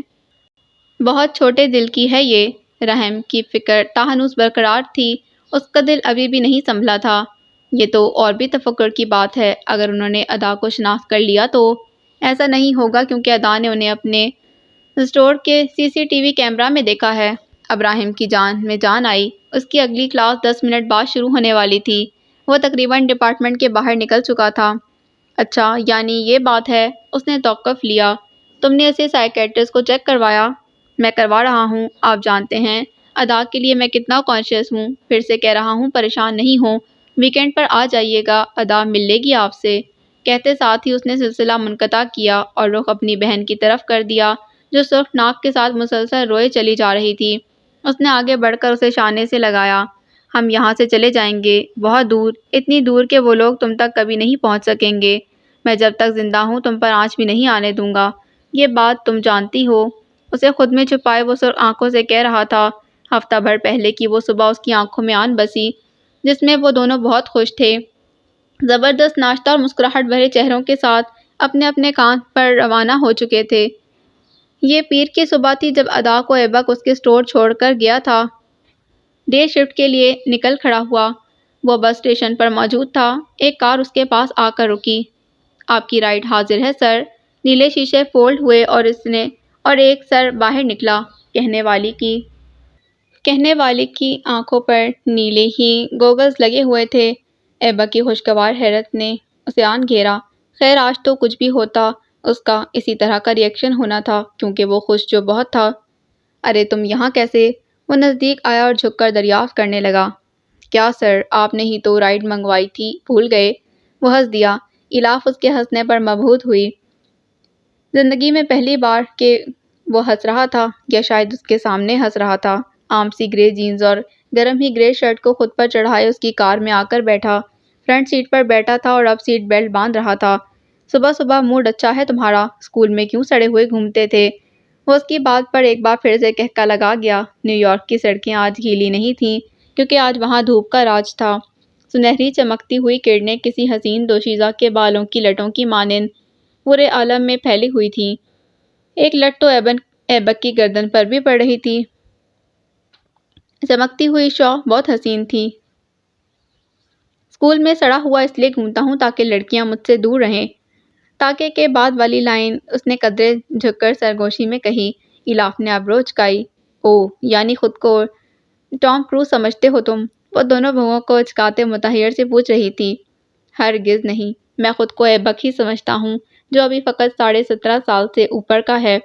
بہت چھوٹے دل کی ہے یہ۔ رحم کی فکر تاہنوز برقرار تھی، اس کا دل ابھی بھی نہیں سنبھلا تھا۔ یہ تو اور بھی تفکر کی بات ہے، اگر انہوں نے ادا کو شناخت کر لیا تو؟ ایسا نہیں ہوگا کیونکہ ادا نے انہیں اپنے اسٹور کے CCTV کیمرہ میں دیکھا ہے۔ اب راحم کی جان میں جان آئی۔ اس کی اگلی کلاس 10 منٹ بعد شروع ہونے والی تھی۔ وہ تقریباً ڈپارٹمنٹ کے باہر نکل چکا تھا۔ اچھا یعنی یہ بات ہے، اس نے توقف لیا۔ تم نے اسے سائیکیٹرسٹ کو چیک کروایا؟ میں کروا رہا ہوں، آپ جانتے ہیں ادا کے لیے میں کتنا کانشیس ہوں، پھر سے کہہ رہا ہوں پریشان نہیں ہوں، ویکینڈ پر آ جائیے گا، ادا مل لے گی آپ سے۔ کہتے ساتھ ہی اس نے سلسلہ منقطع کیا اور رخ اپنی بہن کی طرف کر دیا جو سرخ ناک کے ساتھ مسلسل روئے چلی جا رہی تھی۔ اس نے آگے بڑھ کر اسے شانے سے لگایا۔ ہم یہاں سے چلے جائیں گے، بہت دور، اتنی دور کہ وہ لوگ تم تک کبھی نہیں پہنچ سکیں گے۔ میں جب تک زندہ ہوں تم پر آنچ بھی نہیں آنے دوں گا، یہ بات تم جانتی ہو۔ اسے خود میں چھپائے وہ سرخ آنکھوں سے کہہ رہا تھا۔ ہفتہ بھر پہلے کی وہ صبح اس کی آنکھوں میں آن بسی جس میں وہ دونوں بہت خوش تھے، زبردست ناشتہ اور مسکراہٹ بھرے چہروں کے ساتھ اپنے اپنے کام پر روانہ ہو چکے تھے۔ یہ پیر کی صبح تھی جب ادا کو ایبک اس کے اسٹور چھوڑ کر گیا تھا۔ ڈے شفٹ کے لیے نکل کھڑا ہوا۔ وہ بس اسٹیشن پر موجود تھا۔ ایک کار اس کے پاس آ کر رکی۔ آپ کی رائڈ حاضر ہے سر۔ نیلے شیشے فولڈ ہوئے اور ایک سر باہر نکلا۔ کہنے والے کی آنکھوں پر نیلے ہی گوگلز لگے ہوئے تھے۔ ایبک کی خوشگوار حیرت نے اسے آن گھیرا۔ خیر آج تو کچھ بھی ہوتا اس کا اسی طرح کا ری ایکشن ہونا تھا کیونکہ وہ خوش جو بہت تھا۔ ارے تم یہاں کیسے؟ وہ نزدیک آیا اور جھک کر دریافت کرنے لگا۔ کیا سر آپ نے ہی تو رائڈ منگوائی تھی بھول گئے؟ وہ ہنس دیا۔ الاف اس کے ہنسنے پر مبہوت ہوئی۔ زندگی میں پہلی بار کہ وہ ہنس رہا تھا یا شاید اس کے سامنے ہنس رہا تھا۔ عام سی گرے جینز اور گرم ہی گرے شرٹ کو خود پر چڑھائے اس کی کار میں آ کر بیٹھا۔ فرنٹ سیٹ پر بیٹھا تھا اور اب سیٹ بیلٹ باندھ رہا تھا۔ صبح صبح موڈ اچھا ہے تمہارا؟ اسکول میں کیوں سڑے ہوئے گھومتے تھے؟ وہ اس کی بات پر ایک بار پھر سے کہکا لگا گیا۔ نیو یارک کی سڑکیں آج گیلی نہیں تھیں کیونکہ آج وہاں دھوپ کا راج تھا۔ سنہری چمکتی ہوئی کرنیں کسی حسین دوشیزہ کے بالوں کی لٹوں کی مانند پورے عالم میں پھیلی ہوئی تھیں۔ ایک لٹ تو ایبک کی گردن پر بھی پڑ رہی تھی۔ چمکتی ہوئی شو بہت حسین تھی۔ اسکول میں سڑا ہوا اس لیے گھومتا ہوں تاکہ لڑکیاں مجھ سے دور رہیں۔ تاکہ کے بعد والی لائن اس نے قدرے جھک کر سرگوشی میں کہی۔ الاف نے ابرو اچکائی۔ اوہ یعنی خود کو ٹام کروز سمجھتے ہو تم؟ وہ دونوں بھوؤں کو اچکاتے متحیر سے پوچھ رہی تھی۔ ہرگز نہیں، میں خود کو ایبک ہی سمجھتا ہوں جو ابھی فقط 17.5 سال سے اوپر کا ہے۔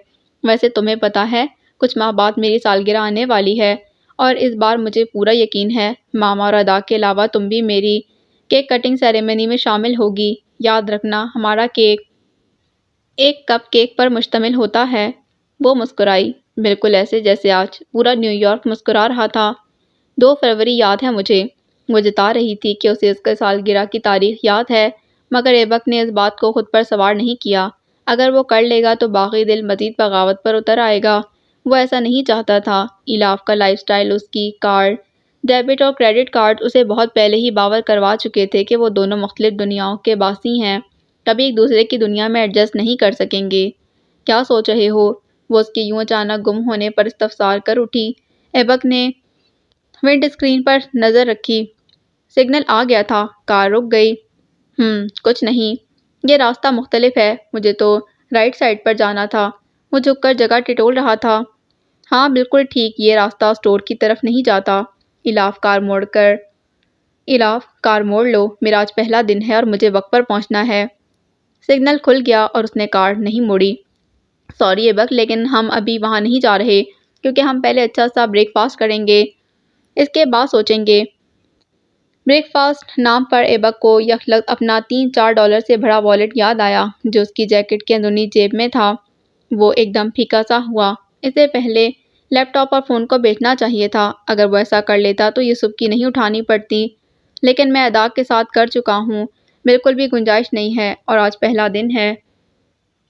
ویسے تمہیں پتہ ہے کچھ ماہ بعد میری سالگرہ آنے والی ہے اور اس بار مجھے پورا یقین ہے ماما اور ادا کے علاوہ تم بھی میری کیک کٹنگ سیریمنی میں شامل ہوگی۔ یاد رکھنا ہمارا کیک ایک کپ کیک پر مشتمل ہوتا ہے۔ وہ مسکرائی، بالکل ایسے جیسے آج پورا نیو یارک مسکرا رہا تھا۔ 2 فروری یاد ہے مجھے۔ وہ جتا رہی تھی کہ اسے اس کے سالگرہ کی تاریخ یاد ہے مگر ایبک نے اس بات کو خود پر سوار نہیں کیا۔ اگر وہ کر لے گا تو باغی دل مزید بغاوت پر اتر آئے گا۔ وہ ایسا نہیں چاہتا تھا۔ الاف کا لائف سٹائل، اس کی کارڈ، ڈیبٹ اور کریڈٹ کارڈ اسے بہت پہلے ہی باور کروا چکے تھے کہ وہ دونوں مختلف دنیاؤں کے باسی ہیں، کبھی ایک دوسرے کی دنیا میں ایڈجسٹ نہیں کر سکیں گے۔ کیا سوچ رہے ہو؟ وہ اس کے یوں اچانک گم ہونے پر استفسار کر اٹھی۔ ایبک نے ونڈ اسکرین پر نظر رکھی۔ سگنل آ گیا تھا، کار رک گئی۔ کچھ نہیں، یہ راستہ مختلف ہے، مجھے تو رائٹ سائڈ پر جانا تھا۔ وہ جھک کر جگہ ٹٹول رہا تھا۔ ہاں بالکل ٹھیک، یہ راستہ اسٹور کی طرف نہیں جاتا۔ الاف کار موڑ لو، میرا آج پہلا دن ہے اور مجھے وقت پر پہنچنا ہے۔ سگنل کھل گیا اور اس نے کار نہیں موڑی۔ سوری ایبک لیکن ہم ابھی وہاں نہیں جا رہے کیونکہ ہم پہلے اچھا سا بریک فاسٹ کریں گے، اس کے بعد سوچیں گے۔ بریک فاسٹ نام پر ایبک کو یکلخت اپنا $3-4 سے بھرا والیٹ یاد آیا جو اس کی جیکٹ کی اندرونی جیب میں تھا۔ وہ ایک دم پھیکا سا ہوا۔ اسے پہلے لیپ ٹاپ اور فون کو بیچنا چاہیے تھا۔ اگر وہ ایسا کر لیتا تو یہ سبکی نہیں اٹھانی پڑتی، لیکن میں ادا کے ساتھ کر چکا ہوں، بالکل بھی گنجائش نہیں ہے اور آج پہلا دن ہے۔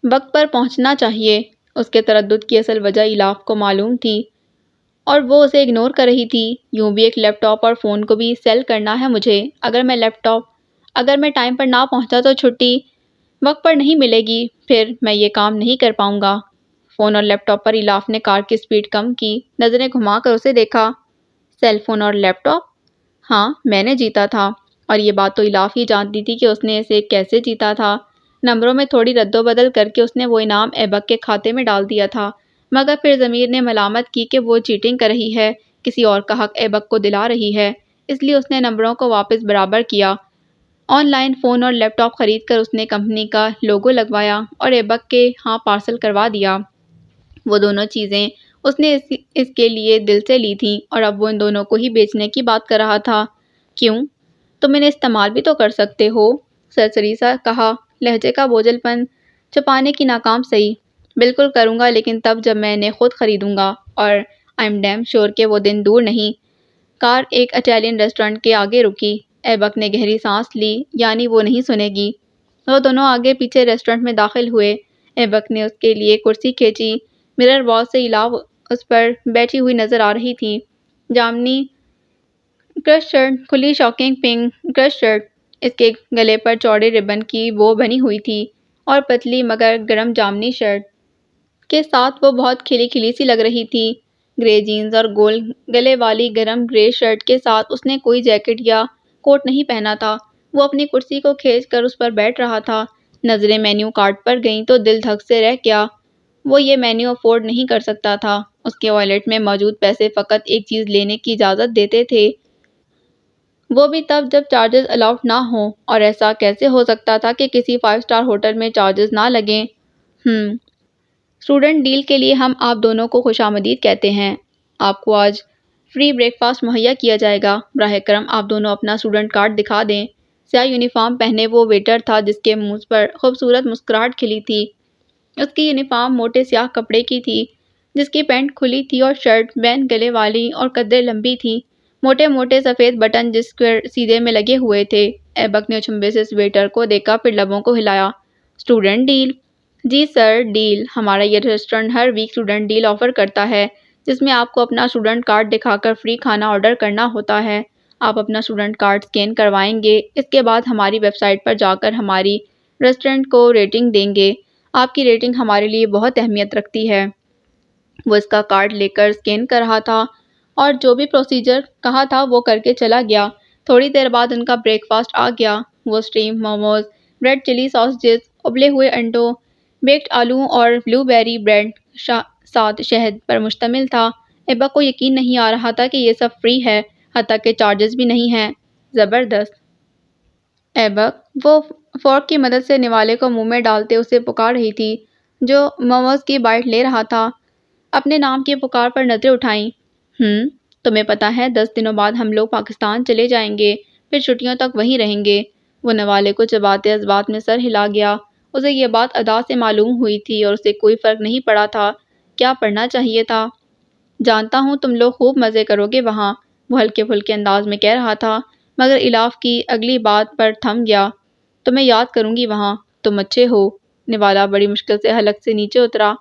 وقت پر پہنچنا چاہیے۔ اس کے تردد کی اصل وجہ الاف کو معلوم تھی اور وہ اسے اگنور کر رہی تھی۔ یوں بھی ایک لیپ ٹاپ اور فون کو بھی سیل کرنا ہے مجھے۔ اگر میں ٹائم پر نہ پہنچا تو چھٹی وقت پر نہیں ملے گی، پھر میں یہ کام نہیں کر پاؤں گا۔ فون اور لیپ ٹاپ پر الاف نے کار کی سپیڈ کم کی، نظریں گھما کر اسے دیکھا۔ سیل فون اور لیپ ٹاپ؟ ہاں میں نے جیتا تھا، اور یہ بات تو الاف ہی جانتی تھی کہ اس نے اسے کیسے جیتا تھا۔ نمبروں میں تھوڑی رد و بدل کر کے اس نے وہ انعام ایبک کے کھاتے میں ڈال دیا تھا، مگر پھر ضمیر نے ملامت کی کہ وہ چیٹنگ کر رہی ہے، کسی اور کا حق ایبک کو دلا رہی ہے، اس لیے اس نے نمبروں کو واپس برابر کیا۔ آن لائن فون اور لیپ ٹاپ خرید کر اس نے کمپنی کا لوگو لگوایا اور ایبک کے ہاں پارسل کروا دیا۔ وہ دونوں چیزیں اس نے اس کے لیے دل سے لی تھیں اور اب وہ ان دونوں کو ہی بیچنے کی بات کر رہا تھا۔ کیوں؟ تم انہیں استعمال بھی تو کر سکتے ہو، سرسری سا کہا، لہجے کا بوجھل پن چھپانے کی ناکام سعی۔ بالکل کروں گا، لیکن تب جب میں انہیں خود خریدوں گا، اور آئی ایم ڈیم شیور کہ وہ دن دور نہیں۔ کار ایک اٹیلین ریسٹورانٹ کے آگے رکی۔ ایبک نے گہری سانس لی، یعنی وہ نہیں سنے گی۔ وہ دونوں آگے پیچھے ریسٹورانٹ میں داخل ہوئے۔ ایبک نے اس کے لیے کرسی کھینچی، مرر بال سے علاوہ اس پر بیٹھی ہوئی نظر آ رہی تھی۔ جامنی کرش شرٹ، کھلی شاکنگ پنک کرش شرٹ، اس کے گلے پر چوڑے ربن کی بو بنی ہوئی تھی اور پتلی مگر گرم جامنی شرٹ کے ساتھ وہ بہت کھلی کھلی سی لگ رہی تھی۔ گرے جینز اور گول گلے والی گرم گرے شرٹ کے ساتھ اس نے کوئی جیکٹ یا کوٹ نہیں پہنا تھا۔ وہ اپنی کرسی کو کھینچ کر اس پر بیٹھ رہا تھا۔ نظریں مینیو کارڈ پر گئیں تو دل دھک سے رہ گیا۔ وہ یہ مینیو افورڈ نہیں کر سکتا تھا۔ اس کے والیٹ میں موجود پیسے فقط ایک چیز لینے کی اجازت دیتے تھے، وہ بھی تب جب چارجز الاؤڈ نہ ہوں، اور ایسا کیسے ہو سکتا تھا کہ کسی 5 اسٹار ہوٹل میں چارجز نہ لگیں؟ اسٹوڈنٹ ڈیل کے لیے ہم آپ دونوں کو خوش آمدید کہتے ہیں۔ آپ کو آج فری بریک فاسٹ مہیا کیا جائے گا۔ براہ کرم آپ دونوں اپنا اسٹوڈنٹ کارڈ دکھا دیں۔ سیاہ یونیفارم پہنے وہ ویٹر تھا جس کے منہ پر خوبصورت مسکراہٹ کھلی تھی۔ اس کی یونیفارم موٹے سیاہ کپڑے کی تھی جس کی پینٹ کھلی تھی اور شرٹ بین گلے والی اور قدرے لمبی تھی۔ موٹے موٹے سفید بٹن جس کے سیدھے میں لگے ہوئے تھے۔ ایبک نے اچنبھے سے ویٹر کو دیکھا، پھر لبوں کو ہلایا۔ Student deal? جی سر، ڈیل۔ ہمارا یہ ریسٹورانٹ ہر ویک اسٹوڈنٹ ڈیل آفر کرتا ہے جس میں آپ کو اپنا اسٹوڈنٹ کارڈ دکھا کر فری کھانا آرڈر کرنا ہوتا ہے۔ آپ اپنا اسٹوڈنٹ کارڈ اسکین کروائیں گے، اس کے بعد ہماری ویب سائٹ پر جا کر ہماری ریسٹورانٹ کو ریٹنگ دیں گے۔ آپ کی ریٹنگ ہمارے لیے بہت اہمیت رکھتی ہے۔ وہ اس کا کارڈ لے کر اسکین کر رہا تھا اور جو بھی پروسیجر کہا تھا وہ کر کے چلا گیا۔ تھوڑی دیر بعد ان کا بریک فاسٹ آ گیا۔ وہ اسٹیم موموز، بریڈ چلی ساسیجز، ابلے ہوئے انڈوں، بیکڈ آلو اور بلو بیری بریڈ ساتھ شہد پر مشتمل تھا۔ ایبک کو یقین نہیں آ رہا تھا کہ یہ سب فری ہے، حتیٰ کہ چارجز بھی نہیں ہیں۔ زبردست! ایبک، وہ فورک کی مدد سے نوالے کو منہ میں ڈالتے اسے پکار رہی تھی جو موموز کی بائٹ لے رہا تھا۔ اپنے نام کی پکار پر نظریں اٹھائیں۔ تمہیں پتہ ہے 10 دنوں بعد ہم لوگ پاکستان چلے جائیں گے، پھر چھٹیوں تک وہیں رہیں گے۔ وہ نوالے کو چباتے اس بات میں سر ہلا گیا۔ اسے یہ بات ادا سے معلوم ہوئی تھی اور اسے کوئی فرق نہیں پڑا تھا۔ کیا پڑھنا چاہیے تھا؟ جانتا ہوں تم لوگ خوب مزے کرو گے وہاں، وہ ہلکے پھلکے انداز میں کہہ رہا تھا، مگر الاف کی اگلی بات پر تھم گیا۔ تمہیں یاد کروں گی وہاں، تم اچھے ہو۔ نوالا بڑی مشکل سے حلق سے نیچے اترا۔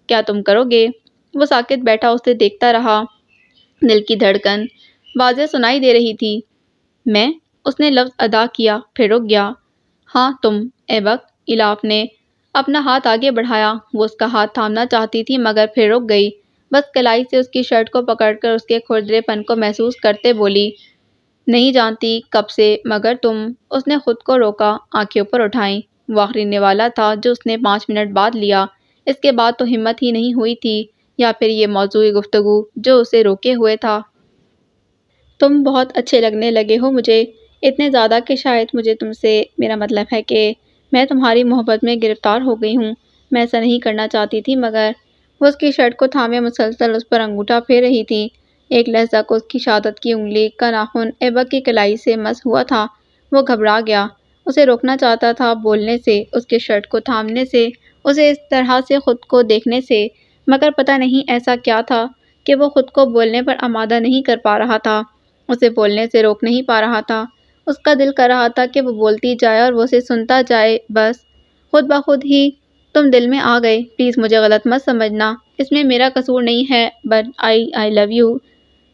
کیا تم کرو گے؟ وہ ساکت بیٹھا اسے دیکھتا رہا۔ دل کی دھڑکن واضح سنائی دے رہی تھی۔ میں؟ اس نے لفظ ادا کیا، پھر رک گیا۔ ہاں تم، ایبک۔ الاف نے اپنا ہاتھ آگے بڑھایا۔ وہ اس کا ہاتھ تھامنا چاہتی تھی مگر پھر رک گئی۔ بس کلائی سے اس کی شرٹ کو پکڑ کر اس کے کھردرے پن کو محسوس کرتے بولی، نہیں جانتی کب سے مگر تم۔ اس نے خود کو روکا، آنکھیں اوپر اٹھائیں۔ وہ آخری نوالا تھا جو اس نے 5 منٹ بعد لیا۔ اس کے بعد تو ہمت ہی نہیں ہوئی تھی، یا پھر یہ موضوع گفتگو جو اسے روکے ہوئے تھا۔ تم بہت اچھے لگنے لگے ہو مجھے، اتنے زیادہ کہ شاید مجھے تم سے، میرا مطلب ہے کہ میں تمہاری محبت میں گرفتار ہو گئی ہوں۔ میں ایسا نہیں کرنا چاہتی تھی مگر… وہ اس کی شرٹ کو تھامے مسلسل اس پر انگوٹھا پھیر رہی تھی۔ ایک لہجہ کو اس کی شہادت کی انگلی کا ناخن ایبک کی کلائی سے مس ہوا تھا۔ وہ گھبرا گیا، اسے روکنا چاہتا تھا بولنے سے، اس کے شرٹ کو تھامنے سے، اسے اس طرح سے خود کو دیکھنے سے، مگر پتہ نہیں ایسا کیا تھا کہ وہ خود کو بولنے پر آمادہ نہیں کر پا رہا تھا، اسے بولنے سے روک نہیں پا رہا تھا۔ اس کا دل کر رہا تھا کہ وہ بولتی جائے اور وہ اسے سنتا جائے، بس خود بخود ہی۔ تم دل میں آ گئے، پلیز مجھے غلط مت سمجھنا، اس میں میرا قصور نہیں ہے، but I love you,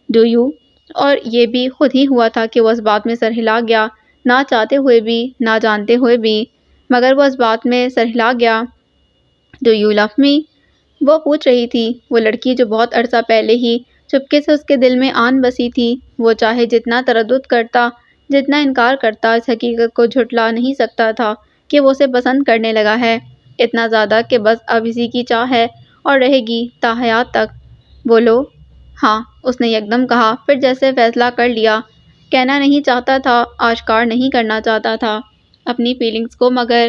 do you? اور یہ بھی خود ہی ہوا تھا کہ وہ اس بات میں سر ہلا گیا، نہ چاہتے ہوئے بھی، نہ جانتے ہوئے بھی، مگر وہ اس بات میں سر ہلا گیا۔ ڈو یو لو می؟ وہ پوچھ رہی تھی، وہ لڑکی جو بہت عرصہ پہلے ہی چپکے سے اس کے دل میں آن بسی تھی۔ وہ چاہے جتنا تردد کرتا، جتنا انکار کرتا، اس حقیقت کو جھٹلا نہیں سکتا تھا کہ وہ اسے پسند کرنے لگا ہے، اتنا زیادہ کہ بس اب اسی کی چاہ ہے اور رہے گی تا حیات تک۔ بولو۔ ہاں، اس نے یکدم کہا، پھر جیسے فیصلہ کر لیا۔ کہنا نہیں چاہتا تھا، آشکار نہیں کرنا چاہتا تھا اپنی فیلنگز کو، مگر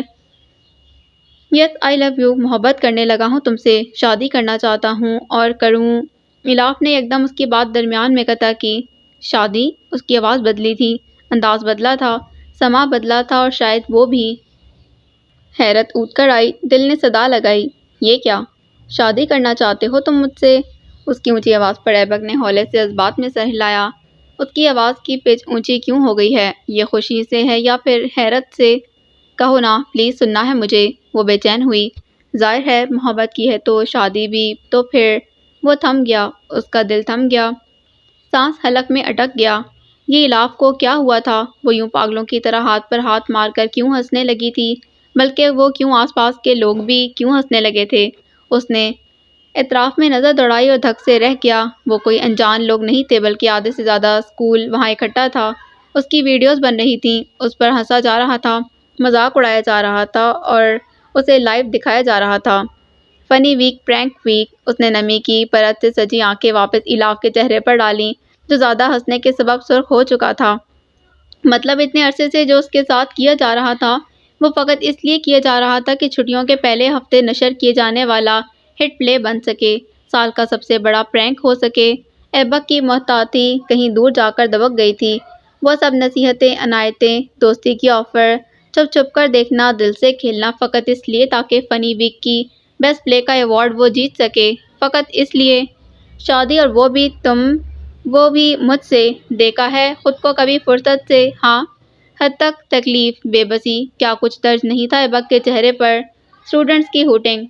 یس آئی لو یو، محبت کرنے لگا ہوں تم سے، شادی کرنا چاہتا ہوں اور کروں۔ الاف نے یکدم اس کی بات درمیان میں قطع کی۔ شادی؟ اس کی آواز بدلی تھی، انداز بدلا تھا، سماں بدلا تھا اور شاید وہ بھی۔ حیرت اونچ کر آئی، دل نے صدا لگائی، یہ کیا؟ شادی کرنا چاہتے ہو تم مجھ سے؟ اس کی اونچی آواز پر ایبک نے ہولے سے اس بات میں سر ہلایا۔ اس کی آواز کی پچ اونچی کیوں ہو گئی ہے؟ یہ خوشی سے ہے یا پھر حیرت سے؟ کہو نا، پلیز سننا ہے مجھے۔ وہ بے چین ہوئی۔ ظاہر ہے محبت کی ہے تو شادی بھی۔ تو پھر وہ تھم گیا، اس کا دل تھم گیا، سانس حلق میں اٹک گیا۔ یہ الاف کو کیا ہوا تھا؟ وہ یوں پاگلوں کی طرح ہاتھ پر ہاتھ مار کر کیوں ہنسنے لگی تھی؟ بلکہ وہ کیوں آس پاس کے لوگ بھی کیوں ہنسنے لگے تھے؟ اس نے اطراف میں نظر دوڑائی اور دھک سے رہ گیا۔ وہ کوئی انجان لوگ نہیں تھے بلکہ آدھے سے زیادہ اسکول وہاں اکٹھا تھا۔ اس کی ویڈیوز بن رہی تھیں، اس پر ہنسا جا رہا تھا، مذاق اڑایا جا رہا تھا اور اسے لائیو دکھایا جا رہا تھا۔ فنی ویک، پرینک ویک۔ اس نے نمی کی پرت سے سجی آنکھیں واپس الاف کے چہرے پر ڈالیں جو زیادہ ہنسنے کے سبب سرخ ہو چکا تھا۔ مطلب اتنے عرصے سے جو اس کے ساتھ کیا جا رہا تھا وہ فقط اس لیے کیا جا رہا تھا کہ چھٹیوں کے پہلے ہفتے نشر کیے جانے والا ہٹ پلے بن سکے، سال کا سب سے بڑا پرینک ہو سکے۔ ایبک کی محتاطی کہیں دور جا کر دبک گئی تھی۔ وہ سب نصیحتیں، عنایتیں، دوستی کی آفر، چھپ چھپ کر دیکھنا، دل سے کھیلنا، فقط اس لیے تاکہ فنی ویک کی بیسٹ پلے کا ایوارڈ وہ جیت سکے، فقط اس لیے۔ شادی اور وہ بھی تم، وہ بھی مجھ سے۔ دیکھا ہے خود کو کبھی فرصت سے؟ ہاں، حد تک تکلیف، بے بسی، کیا کچھ درج نہیں تھا ایبک کے چہرے پر؟ اسٹوڈنٹس کی ہوٹنگ،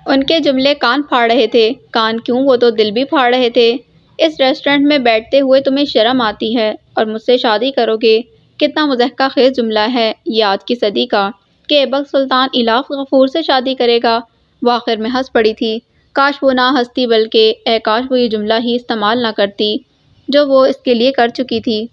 ان کے جملے کان پھاڑ رہے تھے۔ کان کیوں، وہ تو دل بھی پھاڑ رہے تھے۔ اس ریسٹورنٹ میں بیٹھتے ہوئے تمہیں شرم آتی ہے اور مجھ سے شادی کرو گے؟ کتنا مضحکہ خیز جملہ ہے یہ آج کی صدی کا، کہ ایبک سلطان الاف غفور سے شادی کرے گا۔ وہ آخر میں ہنس پڑی تھی۔ کاش وہ نہ ہنستی بلکہ اے کاش وہ یہ جملہ ہی استعمال نہ کرتی جو وہ اس کے لیے کر چکی تھی۔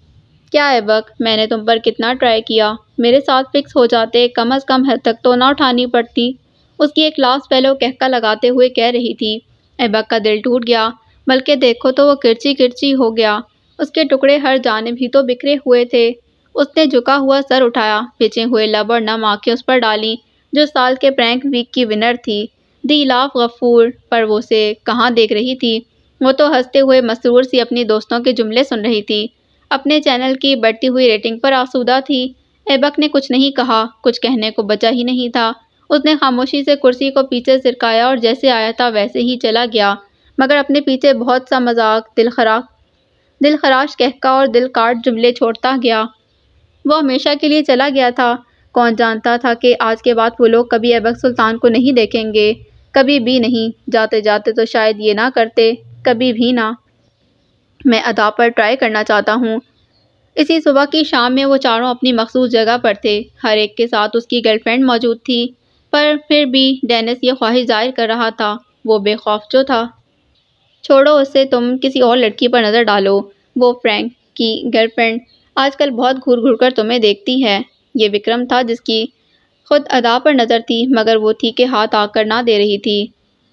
کیا ایبک، میں نے تم پر کتنا ٹرائی کیا، میرے ساتھ فکس ہو جاتے، کم از کم حد تک تو نہ اٹھانی پڑتی، اس کی ایک کلاس فیلو قہقہ لگاتے ہوئے کہہ رہی تھی۔ ایبک کا دل ٹوٹ گیا، بلکہ دیکھو تو وہ کرچی کرچی ہو گیا، اس کے ٹکڑے ہر جانب ہی تو بکھرے ہوئے تھے۔ اس نے جھکا ہوا سر اٹھایا، بھنچے ہوئے لب اور نم آنکھیں اس پر ڈالیں جو سال کے پرینک ویک کی ونر تھی، دی الاف غفور، پر وہ اسے کہاں دیکھ رہی تھی؟ وہ تو ہنستے ہوئے مسرور سی اپنی دوستوں کے جملے سن رہی تھی، اپنے چینل کی بڑھتی ہوئی ریٹنگ پر آسودہ تھی۔ ایبک نے کچھ نہیں کہا، کچھ کہنے کو بچا ہی نہیں تھا۔ اس نے خاموشی سے کرسی کو پیچھے سرکایا اور جیسے آیا تھا ویسے ہی چلا گیا، مگر اپنے پیچھے بہت سا مذاق، دل خراش قہقہ اور دل کاٹ جملے چھوڑتا گیا۔ وہ ہمیشہ کے لیے چلا گیا تھا۔ کون جانتا تھا کہ آج کے بعد وہ لوگ کبھی ایبک سلطان کو نہیں دیکھیں گے، کبھی بھی نہیں، جاتے جاتے تو شاید یہ نہ کرتے، کبھی بھی نہ۔ میں ادا پر ٹرائی کرنا چاہتا ہوں۔ اسی صبح کی شام میں وہ چاروں اپنی مخصوص جگہ پر تھے، ہر ایک کے ساتھ اس کی گرل فرینڈ موجود تھی، پر پھر بھی ڈینس یہ خواہش ظاہر کر رہا تھا، وہ بے خوف جو تھا۔ چھوڑو اسے، تم کسی اور لڑکی پر نظر ڈالو۔ وہ فرینک کی گرل فرینڈ آج کل بہت گھور گھور کر تمہیں دیکھتی ہے۔ یہ وکرم تھا جس کی خود ادا پر نظر تھی، مگر وہ تھی کہ ہاتھ آ کر نہ دے رہی تھی۔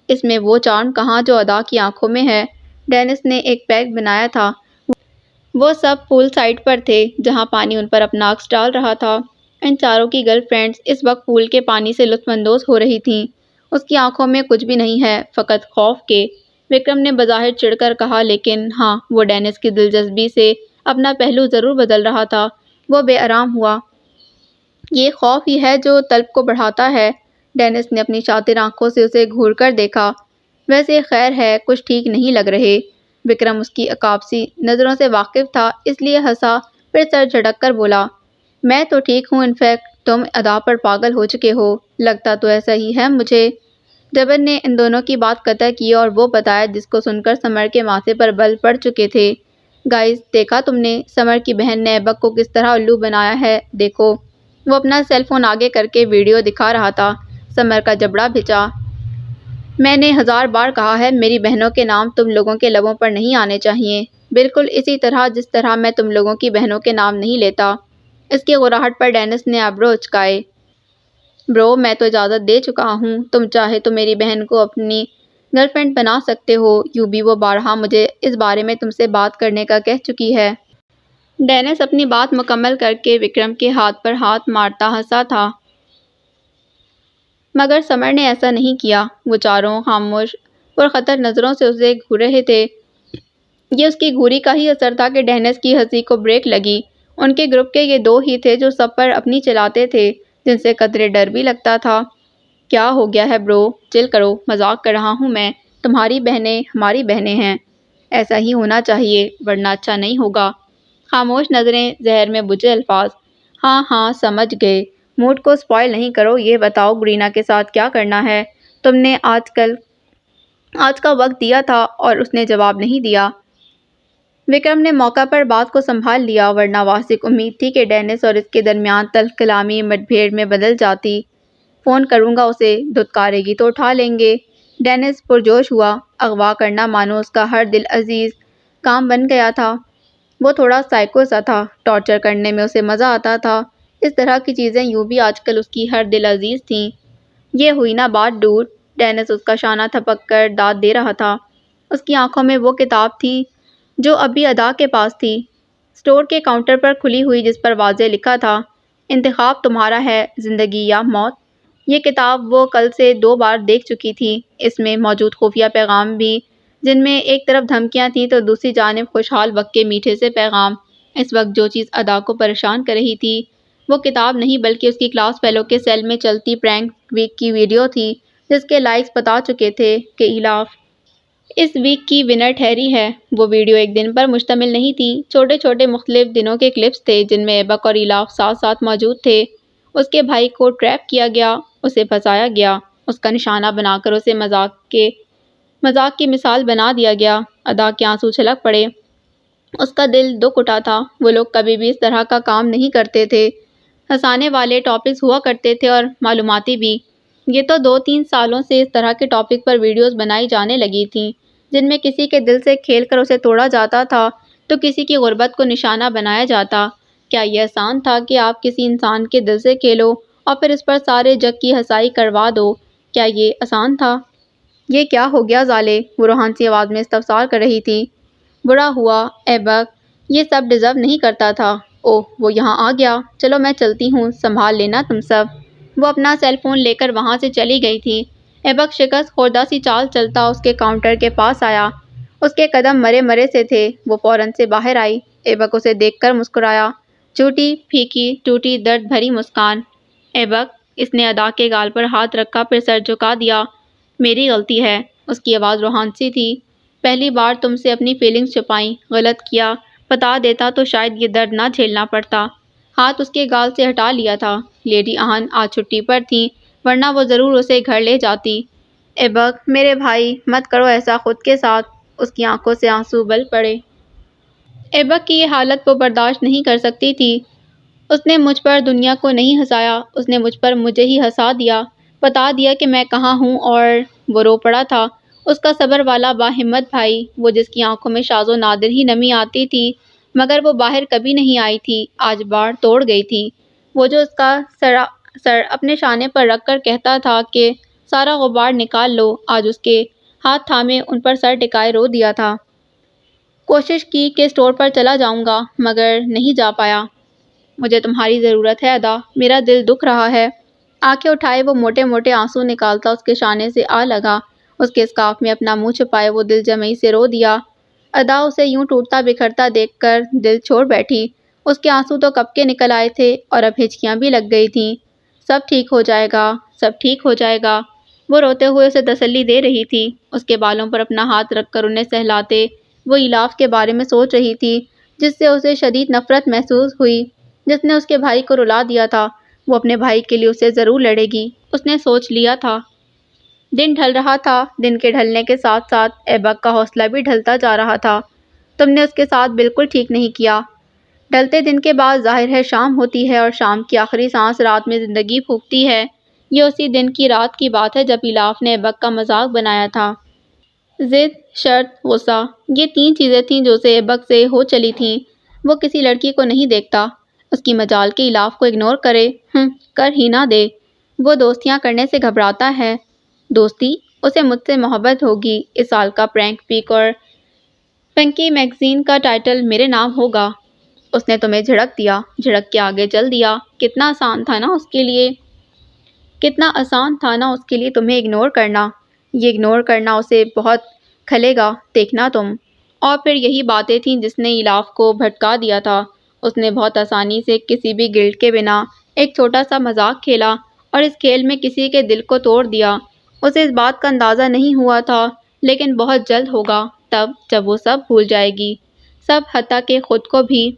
اس میں وہ چارم کہاں جو ادا کی آنکھوں میں ہے؟ ڈینس نے ایک پیک بنایا تھا۔ وہ سب پول سائڈ پر تھے جہاں پانی ان پر اپنا عکس ڈال رہا تھا۔ ان چاروں کی گرل فرینڈز اس وقت پول کے پانی سے لطف اندوز ہو رہی تھیں۔ اس کی آنکھوں میں کچھ بھی نہیں ہے، فقط خوف کے، وکرم نے بظاہر چڑھ کر کہا، لیکن ہاں وہ ڈینس کی دلچسپی سے اپنا پہلو ضرور بدل رہا تھا۔ وہ بے آرام ہوا۔ یہ خوف ہی ہے جو طلب کو بڑھاتا ہے۔ ڈینس نے اپنی شاطر آنکھوں سے اسے گھور کر دیکھا۔ ویسے خیر ہے، کچھ ٹھیک نہیں لگ رہے۔ وکرم اس کی عکاسی نظروں سے واقف تھا، اس لیے ہنسا، پھر سر جھٹک کر بولا، میں تو ٹھیک ہوں، انفیکٹ تم ادا پر پاگل ہو چکے ہو، لگتا تو ایسا ہی ہے مجھے۔ جبر نے ان دونوں کی بات قطع کی اور وہ بتایا جس کو سن کر سمر کے ماتھے پر بل پڑ چکے تھے۔ گائز، دیکھا تم نے سمر کی بہن نے ایبک کو کس طرح الو بنایا ہے؟ دیکھو۔ وہ اپنا سیل فون آگے کر کے ویڈیو دکھا رہا تھا۔ سمر کا جبڑا بھنچا۔ میں نے 1000 بار کہا ہے میری بہنوں کے نام تم لوگوں کے لبوں پر نہیں آنے چاہئیں، بالکل اسی طرح جس طرح میں تم لوگوں کی بہنوں کے نام نہیں لیتا۔ اس کی غراہٹ پر ڈینس نے آئبرو اچکائے۔ برو، میں تو اجازت دے چکا ہوں، تم چاہے تو میری بہن کو اپنی گرل فرینڈ بنا سکتے ہو، یوں بھی وہ بارہا مجھے اس بارے میں تم سے بات کرنے کا کہہ چکی ہے۔ ڈینس اپنی بات مکمل کر کے وکرم کے ہاتھ پر ہاتھ مارتا ہنسا تھا، مگر سمر نے ایسا نہیں کیا۔ وہ چاروں خاموش پرخطر نظروں سے اسے گھور رہے تھے۔ یہ اس کی گھوری کا ہی اثر تھا کہ ڈینس کی ہنسی کو بریک لگی۔ ان کے گروپ کے یہ دو ہی تھے جو سب پر اپنی چلاتے تھے، جن سے قدرے ڈر بھی لگتا تھا۔ کیا ہو گیا ہے برو؟ چل کرو، مذاق کر رہا ہوں میں، تمہاری بہنیں ہماری بہنیں ہیں، ایسا ہی ہونا چاہیے ورنہ اچھا نہیں ہوگا۔ خاموش نظریں، زہر میں بجھے الفاظ، ہاں ہاں سمجھ گئے۔ موڈ کو سپوائل نہیں کرو، یہ بتاؤ گرینا کے ساتھ کیا کرنا ہے؟ تم نے آج کا وقت دیا تھا اور اس نے جواب نہیں دیا۔ وکرم نے موقع پر بات کو سنبھال لیا، ورنہ واثق امید تھی کہ ڈینس اور اس کے درمیان تلخ کلامی مٹ بھیڑ میں بدل جاتی۔ فون کروں گا اسے، دھتکارے گی تو اٹھا لیں گے۔ ڈینس پرجوش ہوا، اغوا کرنا مانو اس کا ہر دل عزیز کام بن گیا تھا۔ وہ تھوڑا سائیکو سا تھا، ٹارچر کرنے میں اسے مزہ آتا تھا۔ اس طرح کی چیزیں یوں بھی آج کل اس کی ہر دل عزیز تھیں۔ یہ ہوئی نا بات ڈوڈ، ڈینس اس کا شانہ تھپک کر داد دے رہا تھا۔ اس کی آنکھوں میں وہ کتاب تھی جو ابھی ادا کے پاس تھی، اسٹور کے کاؤنٹر پر کھلی ہوئی، جس پر واضح لکھا تھا، انتخاب تمہارا ہے، زندگی یا موت۔ یہ کتاب وہ کل سے 2 بار دیکھ چکی تھی۔ اس میں موجود خفیہ پیغام بھی، جن میں ایک طرف دھمکیاں تھیں تو دوسری جانب خوشحال وقت کے میٹھے سے پیغام۔ اس وقت جو چیز ادا کو پریشان کر رہی تھی وہ کتاب نہیں بلکہ اس کی کلاس فیلو کے سیل میں چلتی پرینک ویک کی ویڈیو تھی، جس کے لائکس بتا چکے تھے کہ ایلاف اس ویک کی ونر ٹھہری ہے۔ وہ ویڈیو ایک دن پر مشتمل نہیں تھی، چھوٹے چھوٹے مختلف دنوں کے کلپس تھے جن میں ایبک اور ایلاف ساتھ ساتھ موجود تھے۔ اس کے بھائی کو ٹریپ کیا گیا، اسے پھنسایا گیا، اس کا نشانہ بنا کر اسے مذاق کی مثال بنا دیا گیا۔ ادا کے آنسو چھلک پڑے، اس کا دل دکھ اٹھا تھا۔ وہ لوگ کبھی بھی اس طرح کا کام نہیں کرتے تھے۔ ہنسانے والے ٹاپکس ہوا کرتے تھے اور معلوماتی بھی۔ یہ تو 2-3 سالوں سے اس طرح کے ٹاپک پر ویڈیوز بنائی جانے لگی تھیں، جن میں کسی کے دل سے کھیل کر اسے توڑا جاتا تھا تو کسی کی غربت کو نشانہ بنایا جاتا۔ کیا یہ آسان تھا کہ آپ کسی انسان کے دل سے کھیلو اور پھر اس پر سارے جگ کی ہنسائی کروا دو؟ کیا یہ آسان تھا؟ یہ کیا ہو گیا ظالے؟ وہ روحان سی آواز میں استفسار کر رہی تھی۔ برا ہوا ایبک، یہ سب ڈیزرو نہیں کرتا تھا۔ اوہ، وہ یہاں آ گیا، چلو میں چلتی ہوں، سنبھال لینا تم سب۔ وہ اپنا سیل فون لے کر وہاں سے چلی گئی تھی۔ ایبک شکست خوردہ سی چال چلتا اس کے کاؤنٹر کے پاس آیا۔ اس کے قدم مرے مرے سے تھے۔ وہ فوراً سے باہر آئی۔ ایبک اسے دیکھ کر مسکرایا، جھوٹی، پھیکی، ٹوٹی، درد بھری مسکان۔ ایبک، اس نے ادا کے گال پر ہاتھ رکھا، پھر سر جھکا دیا۔ میری غلطی ہے۔ اس کی آواز روحان سی تھی۔ پہلی بار تم سے اپنی فیلنگز چھپائیں، غلط کیا، بتا دیتا تو شاید یہ درد نہ جھیلنا پڑتا۔ ہاتھ اس کے گال سے ہٹا لیا تھا۔ لیڈی آہن آج چھٹی پر تھیں، ورنہ وہ ضرور اسے گھر لے جاتی۔ ایبک، میرے بھائی، مت کرو ایسا خود کے ساتھ۔ اس کی آنکھوں سے آنسو بل پڑے۔ ایبک کی یہ حالت وہ برداشت نہیں کر سکتی تھی۔ اس نے مجھ پر دنیا کو نہیں ہنسایا، اس نے مجھ پر مجھے ہی ہنسا دیا، بتا دیا کہ میں کہاں ہوں اور… وہ رو پڑا تھا۔ اس کا صبر والا باہمت بھائی، وہ جس کی آنکھوں میں شاذ و نادر ہی نمی آتی تھی، مگر وہ باہر کبھی نہیں آئی تھی، آج باڑ توڑ گئی تھی۔ وہ جو اس کا سر اپنے شانے پر رکھ کر کہتا تھا کہ سارا غبار نکال لو، آج اس کے ہاتھ تھامے ان پر سر ٹکائے رو دیا تھا۔ کوشش کی کہ اسٹور پر چلا جاؤں گا، مگر نہیں جا پایا۔ مجھے تمہاری ضرورت ہے ادا، میرا دل دکھ رہا ہے۔ آنکھیں اٹھائے وہ موٹے موٹے آنسو نکالتا اس کے شانے سے آ لگا۔ اس کے اسکارف میں اپنا منہ چھپائے وہ دل جمعی سے رو دیا۔ ادا اسے یوں ٹوٹتا بکھرتا دیکھ کر دل چھوڑ بیٹھی۔ اس کے آنسو تو کب کے نکل آئے تھے اور اب ہچکیاں بھی لگ گئی تھیں۔ سب ٹھیک ہو جائے گا، سب ٹھیک ہو جائے گا، وہ روتے ہوئے اسے تسلی دے رہی تھی۔ اس کے بالوں پر اپنا ہاتھ رکھ کر انہیں سہلاتے وہ ایلاف کے بارے میں سوچ رہی تھی، جس سے اسے شدید نفرت محسوس ہوئی، جس نے اس کے بھائی کو رلا دیا تھا۔ وہ اپنے بھائی کے لیے اسے ضرور لڑے گی، اس نے سوچ لیا تھا۔ دن ڈھل رہا تھا۔ دن کے ڈھلنے کے ساتھ ساتھ ایبک کا حوصلہ بھی ڈھلتا جا رہا تھا۔ تم نے اس کے ساتھ بالکل ٹھیک نہیں کیا۔ ڈھلتے دن کے بعد ظاہر ہے شام ہوتی ہے اور شام کی آخری سانس رات میں زندگی پھونکتی ہے۔ یہ اسی دن کی رات کی بات ہے جب ایلاف نے ایبک کا مذاق بنایا تھا۔ ضد، شرط، غصہ، یہ 3 چیزیں تھیں جو اسے ایبک سے ہو چلی تھیں۔ وہ کسی لڑکی کو نہیں دیکھتا، اس کی مجال کے ایلاف کو اگنور کرے، کر ہی نہ دے۔ وہ دوستیاں کرنے سے گھبراتا ہے۔ دوستی؟ اسے مجھ سے محبت ہوگی۔ اس سال کا پرینک ویک اور پنکی میگزین کا ٹائٹل میرے نام ہوگا۔ اس نے تمہیں جھڑک دیا، جھڑک کے آگے چل دیا۔ کتنا آسان تھا نا اس کے لیے، کتنا آسان تھا نا اس کے لیے تمہیں اگنور کرنا۔ یہ اگنور کرنا اسے بہت کھلے گا، دیکھنا تم۔ اور پھر یہی باتیں تھیں جس نے ایلاف کو بھٹکا دیا تھا۔ اس نے بہت آسانی سے کسی بھی گلٹ کے بنا ایک چھوٹا سا مذاق کھیلا اور اس کھیل میں کسی کے دل کو توڑ دیا۔ اسے اس بات کا اندازہ نہیں ہوا تھا، لیکن بہت جلد ہوگا، تب جب وہ سب بھول جائے گی، سب، حتیٰ کہ خود کو بھی۔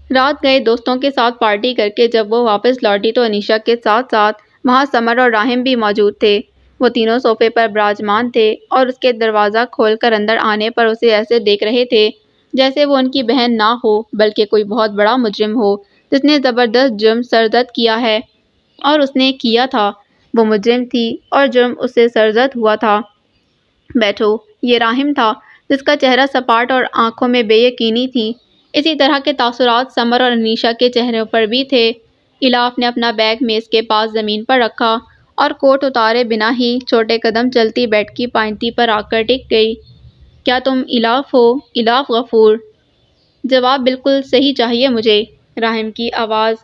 رات گئے دوستوں کے ساتھ پارٹی کر کے جب وہ واپس لوٹی تو انیشا کے ساتھ ساتھ وہاں سمر اور راہم بھی موجود تھے۔ وہ تینوں صوفے پر براجمان تھے اور اس کے دروازہ کھول کر اندر آنے پر اسے ایسے دیکھ رہے تھے جیسے وہ ان کی بہن نہ ہو بلکہ کوئی بہت بڑا مجرم ہو جس نے زبردست جرم سرزد کیا ہے اور اس نے کیا تھا۔ وہ مجرم تھی اور جرم اس سے سرزد ہوا تھا۔ بیٹھو، یہ راہم تھا جس کا چہرہ سپاٹ اور آنکھوں میں بے یقینی تھی۔ اسی طرح کے تاثرات سمر اور انیشا کے چہروں پر بھی تھے۔ الاف نے اپنا بیگ میز کے پاس زمین پر رکھا اور کوٹ اتارے بنا ہی چھوٹے قدم چلتی بیڈ کی پائنتی پر آ کر ٹک گئی۔ کیا تم الاف ہو؟ الاف غفور؟ جواب بالکل صحیح چاہیے مجھے۔ راہم کی آواز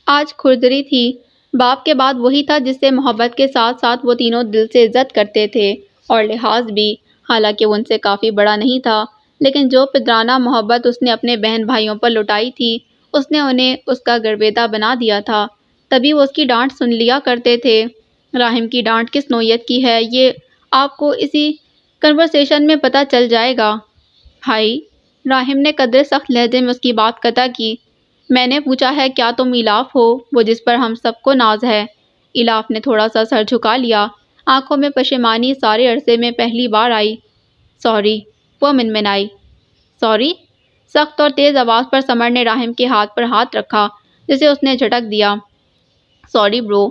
آج کھردری تھی۔ باپ کے بعد وہی تھا جس سے محبت کے ساتھ ساتھ وہ تینوں دل سے عزت کرتے تھے اور لحاظ بھی، حالانکہ وہ ان سے کافی بڑا نہیں تھا، لیکن جو پدرانہ محبت اس نے اپنے بہن بھائیوں پر لٹائی تھی اس نے انہیں اس کا گرویدہ بنا دیا تھا، تبھی وہ اس کی ڈانٹ سن لیا کرتے تھے۔ راہم کی ڈانٹ کس نوعیت کی ہے یہ آپ کو اسی کنورسیشن میں پتہ چل جائے گا۔ بھائی، راہم نے قدرے سخت لہجے میں اس کی بات قطع کی۔ میں نے پوچھا ہے کیا تم الاف ہو، وہ جس پر ہم سب کو ناز ہے؟ الاف نے تھوڑا سا سر جھکا لیا، آنکھوں میں پشیمانی سارے عرصے میں پہلی بار آئی۔ سوری، وہ منمنائی۔ سوری؟ سخت اور تیز آواز پر سمر نے راہم کے ہاتھ پر ہاتھ رکھا جسے اس نے جھٹک دیا۔ سوری برو،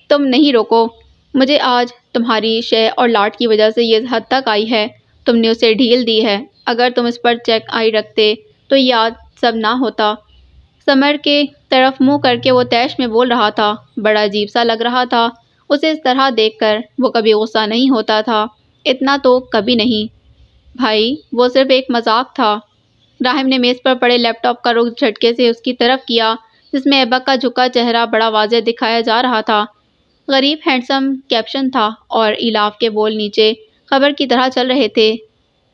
تم نہیں روکو۔ مجھے آج تمہاری شے اور لاٹ کی وجہ سے یہ حد تک آئی ہے۔ تم نے اسے ڈھیل دی ہے۔ اگر تم اس پر چیک آئی رکھتے تو یہ آج سب نہ ہوتا۔ سمر کے طرف منہ کر کے وہ طیش میں بول رہا تھا۔ بڑا عجیب سا لگ رہا تھا اسے اس طرح دیکھ کر۔ وہ کبھی غصہ نہیں ہوتا تھا، اتنا تو کبھی نہیں۔ بھائی، وہ صرف ایک مذاق تھا۔ راہم نے میز پر پڑے لیپ ٹاپ کا رخ جھٹکے سے اس کی طرف کیا جس میں ایبک کا جھکا چہرہ بڑا واضح دکھایا جا رہا تھا۔ غریب ہینڈسم کیپشن تھا اور الاف کے بول نیچے خبر کی طرح چل رہے تھے۔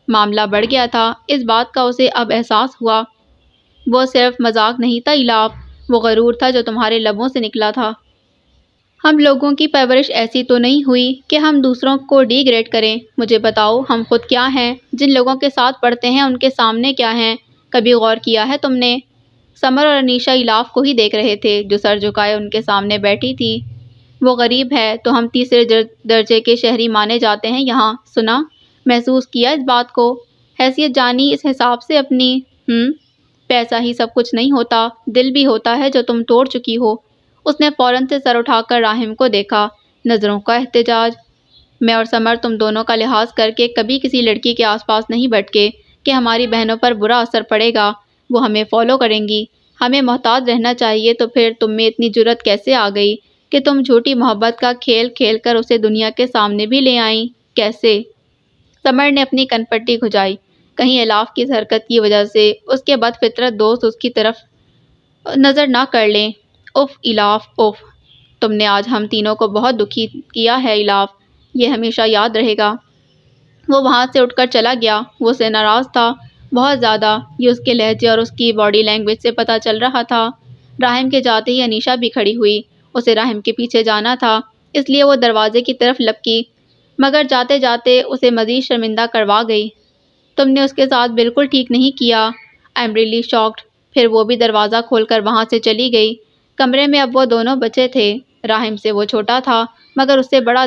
معاملہ بڑھ گیا تھا، اس بات کا اسے اب احساس ہوا۔ وہ صرف مذاق نہیں تھا الاف، وہ غرور تھا جو تمہارے لبوں سے نکلا تھا۔ ہم لوگوں کی پرورش ایسی تو نہیں ہوئی کہ ہم دوسروں کو ڈی گریڈ کریں۔ مجھے بتاؤ ہم خود کیا ہیں، جن لوگوں کے ساتھ پڑھتے ہیں ان کے سامنے کیا ہیں؟ کبھی غور کیا ہے تم نے؟ سمر اور انیشا الاف کو ہی دیکھ رہے تھے جو سر جھکائے ان کے سامنے بیٹھی تھی۔ وہ غریب ہے تو ہم تیسرے درجے کے شہری مانے جاتے ہیں یہاں، سنا، محسوس کیا اس بات کو، حیثیت جانی اس حساب سے اپنی۔ پیسہ ہی سب کچھ نہیں ہوتا، دل بھی ہوتا ہے جو تم توڑ چکی ہو۔ اس نے فوراً سے سر اٹھا کر راہم کو دیکھا، نظروں کا احتجاج۔ میں اور سمر تم دونوں کا لحاظ کر کے کبھی کسی لڑکی کے آس پاس نہیں بھٹکے کہ ہماری بہنوں پر برا اثر پڑے گا، وہ ہمیں فالو کریں گی۔ ہمیں محتاط رہنا چاہیے، تو پھر تم میں اتنی جرأت کیسے آ گئی کہ تم جھوٹی محبت کا کھیل کھیل کر اسے دنیا کے سامنے بھی لے آئیں؟ کیسے؟ سمر نے اپنی کنپٹی کھجائی، کہیں الاف کی اس حرکت کی وجہ سے اس کے بد فطرت دوست اس کی طرف نظر نہ کر لیں۔ اف الاف، اف، تم نے آج ہم تینوں کو بہت دکھی کیا ہے الاف، یہ ہمیشہ یاد رہے گا۔ وہ وہاں سے اٹھ کر چلا گیا۔ وہ اس سے ناراض تھا، بہت زیادہ، یہ اس کے لہجے اور اس کی باڈی لینگویج سے پتہ چل رہا تھا۔ راہم کے جاتے ہی انیشا بھی کھڑی ہوئی، اسے راہم کے پیچھے جانا تھا اس لیے وہ دروازے کی طرف لپکی، مگر جاتے جاتے اسے مزید شرمندہ کروا گئی۔ تم نے اس کے ساتھ بالکل ٹھیک نہیں کیا۔ I am really shocked. پھر وہ بھی دروازہ کھول کر وہاں سے چلی گئی۔ کمرے میں اب وہ دونوں بچے تھے۔ راہم سے وہ چھوٹا تھا مگر اس سے بڑا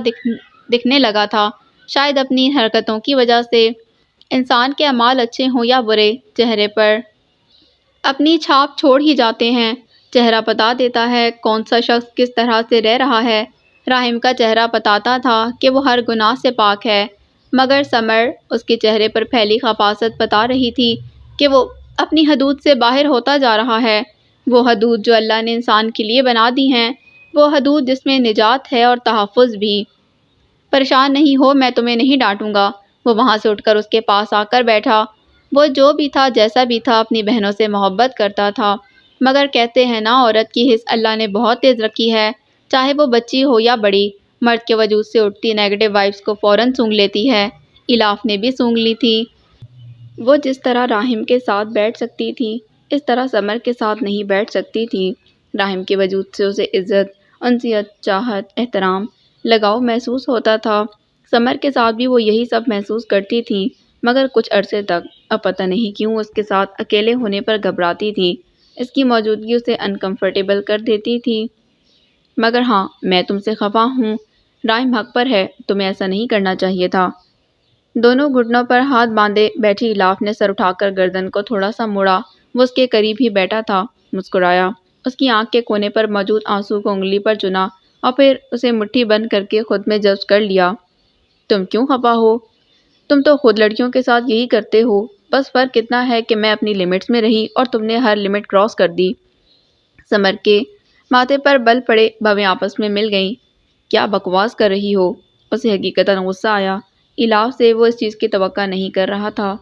دکھنے لگا تھا، شاید اپنی حرکتوں کی وجہ سے۔ انسان کے اعمال اچھے ہوں یا برے، چہرے پر اپنی چھاپ چھوڑ ہی جاتے ہیں۔ چہرہ بتا دیتا ہے کون سا شخص کس طرح سے رہ رہا ہے۔ راہم کا چہرہ بتاتا تھا کہ وہ ہر گناہ سے پاک ہے، مگر سمر اس کے چہرے پر پھیلی خباثت بتا رہی تھی کہ وہ اپنی حدود سے باہر ہوتا جا رہا ہے۔ وہ حدود جو اللہ نے انسان کے لیے بنا دی ہیں، وہ حدود جس میں نجات ہے اور تحفظ بھی۔ پریشان نہیں ہو، میں تمہیں نہیں ڈانٹوں گا۔ وہ وہاں سے اٹھ کر اس کے پاس آ کر بیٹھا۔ وہ جو بھی تھا، جیسا بھی تھا، اپنی بہنوں سے محبت کرتا تھا، مگر کہتے ہیں نا عورت کی حس اللہ نے بہت تیز رکھی ہے، چاہے وہ بچی ہو یا بڑی، مرد کے وجود سے اٹھتی نیگیٹو وائبس کو فوراً سونگھ لیتی ہے۔ الاف نے بھی سونگھ لی تھی۔ وہ جس طرح راہم کے ساتھ بیٹھ سکتی تھی اس طرح سمر کے ساتھ نہیں بیٹھ سکتی تھی۔ راہم کے وجود سے اسے عزت، انسیت، چاہت، احترام، لگاؤ محسوس ہوتا تھا۔ سمر کے ساتھ بھی وہ یہی سب محسوس کرتی تھی، مگر کچھ عرصے تک۔ اب پتہ نہیں کیوں اس کے ساتھ اکیلے ہونے پر گھبراتی تھی۔ اس کی موجودگی اسے انکمفرٹیبل کر دیتی تھی۔ مگر ہاں، میں تم سے خفا ہوں، راہم حق پر ہے، تمہیں ایسا نہیں کرنا چاہیے تھا۔ دونوں گھٹنوں پر ہاتھ باندھے بیٹھی الاف نے سر اٹھا کر گردن کو تھوڑا سا موڑا۔ وہ اس کے قریب ہی بیٹھا تھا، مسکرایا۔ اس کی آنکھ کے کونے پر موجود آنسو کو انگلی پر چنا اور پھر اسے مٹھی بند کر کے خود میں جذب کر لیا۔ تم کیوں خفا ہو؟ تم تو خود لڑکیوں کے ساتھ یہی کرتے ہو، بس فرق اتنا ہے کہ میں اپنی لمٹس میں رہی اور تم نے ہر لمٹ کراس کر دی۔ سمر کے ماتھے پر بل پڑے بھویں آپس میں مل گئیں۔ کیا بکواس کر رہی ہو؟ اسے حقیقتاً غصہ آیا۔ الاف سے وہ اس چیز کی توقع نہیں کر رہا تھا۔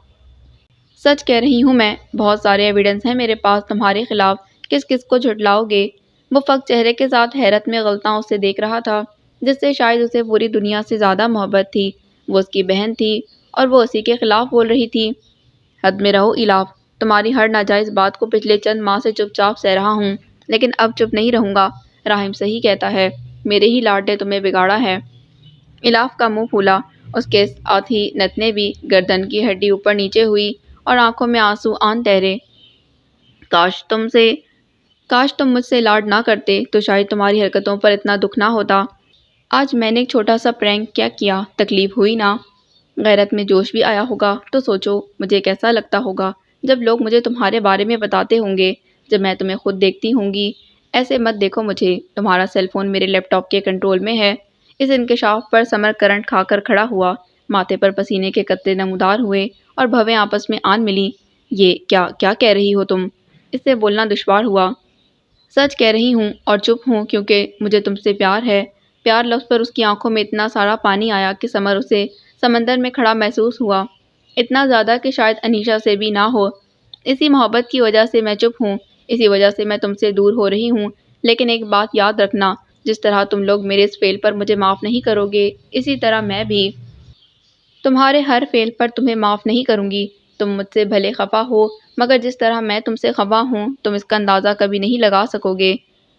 سچ کہہ رہی ہوں میں، بہت سارے ایویڈنس ہیں میرے پاس تمہارے خلاف، کس کس کو جھٹلاؤ گے؟ وہ فقط چہرے کے ساتھ حیرت میں غلطاں اسے دیکھ رہا تھا، جس سے شاید اسے پوری دنیا سے زیادہ محبت تھی۔ وہ اس کی بہن تھی اور وہ اسی کے خلاف بول رہی تھی۔ حد میں رہو الاف، تمہاری ہر ناجائز بات کو پچھلے چند ماہ سے چپ چاپ سہ رہا ہوں، لیکن اب چپ نہیں رہوں گا۔ راہم صحیح کہتا ہے، میرے ہی لاڈ نے تمہیں بگاڑا ہے۔ الاف کا منہ پھولا، اس کے ساتھ ہی نتنے بھی، گردن کی ہڈی اوپر نیچے ہوئی اور آنکھوں میں آنسو آن تیرے۔ کاش تم مجھ سے لاڈ نہ کرتے تو شاید تمہاری حرکتوں پر اتنا دکھ نہ ہوتا۔ آج میں نے ایک چھوٹا سا پرینک کیا، تکلیف ہوئی نا؟ غیرت میں جوش بھی آیا ہوگا تو سوچو مجھے کیسا لگتا ہوگا جب لوگ مجھے تمہارے بارے میں بتاتے ہوں گے، جب میں تمہیں خود دیکھتی ہوں گی۔ ایسے مت دیکھو مجھے، تمہارا سیل فون میرے لیپ ٹاپ کے کنٹرول میں ہے۔ اس انکشاف پر سمر کرنٹ کھا کر کھڑا ہوا، ماتھے پر پسینے کے قطرے نمودار ہوئے اور بھویں آپس میں آن ملی۔ یہ کیا کہہ رہی ہو تم؟ اس سے بولنا دشوار ہوا۔ سچ کہہ رہی ہوں اور چپ ہوں کیونکہ مجھے تم سے پیار ہے۔ پیار لفظ پر اس کی آنکھوں میں اتنا سارا پانی آیا کہ سمر اسے سمندر میں کھڑا محسوس ہوا، اتنا زیادہ کہ شاید انیشا سے بھی نہ ہو۔ اسی محبت کی وجہ سے میں چپ ہوں، اسی وجہ سے میں تم سے دور ہو رہی ہوں، لیکن ایک بات یاد رکھنا، جس طرح تم لوگ میرے اس فیل پر مجھے معاف نہیں کرو گے، اسی طرح میں بھی تمہارے ہر فیل پر تمہیں معاف نہیں کروں گی۔ تم مجھ سے بھلے خفا ہو، مگر جس طرح میں تم سے خفا ہوں تم اس کا اندازہ کبھی نہیں لگا سکو گے۔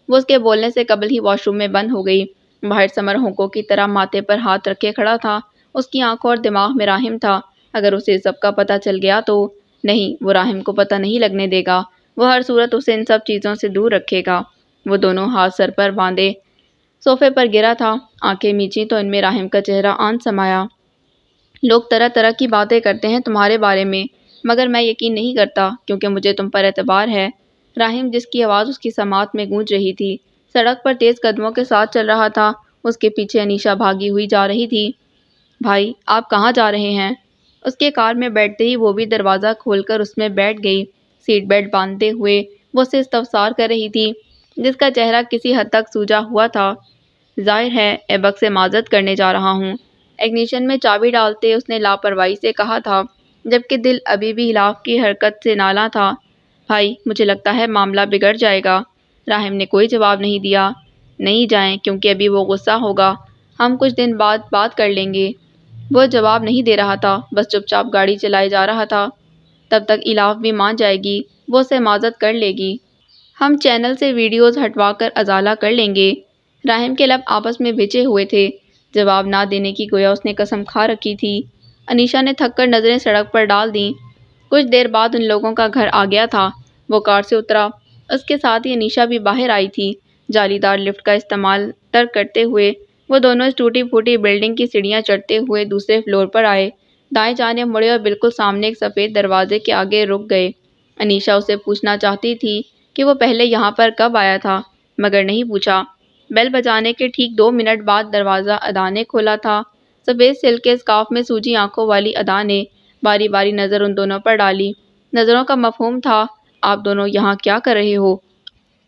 وہ اس کے بولنے سے قبل ہی واش روم میں بند ہو گئی۔ باہر سمر ہونکوں کی طرح ماتھے پر ہاتھ رکھے کھڑا تھا، اس کی آنکھوں اور دماغ میں راہم تھا۔ اگر اسے سب کا پتہ چل گیا تو نہیں، وہ راہم کو پتہ نہیں لگنے دے گا، وہ ہر صورت اسے ان سب چیزوں سے دور رکھے گا۔ وہ دونوں ہاتھ سر پر باندھے صوفے پر گرا تھا، آنکھیں میچیں تو ان میں راہم کا چہرہ آن سمایا۔ لوگ طرح طرح کی باتیں کرتے ہیں تمہارے بارے میں، مگر میں یقین نہیں کرتا کیونکہ مجھے تم پر اعتبار ہے۔ راہم، جس کی آواز اس کی سماعت میں گونج رہی تھی، سڑک پر تیز قدموں کے ساتھ چل رہا تھا۔ اس کے پیچھے انیشا بھاگی ہوئی جا رہی تھی۔ بھائی، آپ کہاں جا رہے ہیں؟ اس کے کار میں بیٹھتے ہی وہ بھی دروازہ کھول کر اس میں بیٹھ گئی۔ سیٹ بیلٹ باندھتے ہوئے وہ اسے استفسار کر رہی تھی، جس کا چہرہ کسی حد تک سوجا ہوا تھا۔ ظاہر ہے ایبک سے معذرت کرنے جا رہا ہوں، اگنیشن میں چابی ڈالتے اس نے لاپرواہی سے کہا تھا، جبکہ دل ابھی بھی الاف کی حرکت سے نالاں تھا۔ بھائی، مجھے لگتا ہے معاملہ بگڑ جائے گا۔ راہم نے کوئی جواب نہیں دیا۔ نہیں جائیں کیونکہ ابھی وہ غصہ ہوگا، ہم کچھ دن بعد بات کر لیں گے۔ وہ جواب نہیں دے رہا تھا، بس چپ چاپ گاڑی چلائے جا رہا تھا۔ تب تک الاف بھی مان جائے گی، وہ اسے معذرت کر لے گی۔ ہم چینل سے ویڈیوز ہٹوا کر ازالہ کر لیں گے۔ راہم کے لب آپس میں بھنچے ہوئے تھے، جواب نہ دینے کی گویا اس نے قسم کھا رکھی تھی۔ انیشا نے تھک کر نظریں سڑک پر ڈال دیں۔ کچھ دیر بعد ان لوگوں کا گھر آ گیا تھا۔ وہ کار سے اترا، اس کے ساتھ ہی انیشا بھی باہر آئی تھی۔ جالی دار لفٹ کا استعمال ترک کرتے ہوئے وہ دونوں اس ٹوٹی پھوٹی بلڈنگ کی سیڑھیاں چڑھتے ہوئے دوسرے فلور پر آئے، دائیں جانب مڑے اور بالکل سامنے ایک سفید دروازے کے آگے رک گئے۔ انیشا اسے پوچھنا چاہتی تھی کہ وہ پہلے یہاں پر کب آیا تھا، مگر نہیں پوچھا۔ بیل بجانے کے ٹھیک 2 منٹ بعد دروازہ ادا نے کھولا تھا۔ سفید سلک کے اسکارف میں سوجی آنکھوں والی ادا نے باری باری نظر ان دونوں پر ڈالی۔ نظروں کا مفہوم تھا، آپ دونوں یہاں کیا کر رہے ہو؟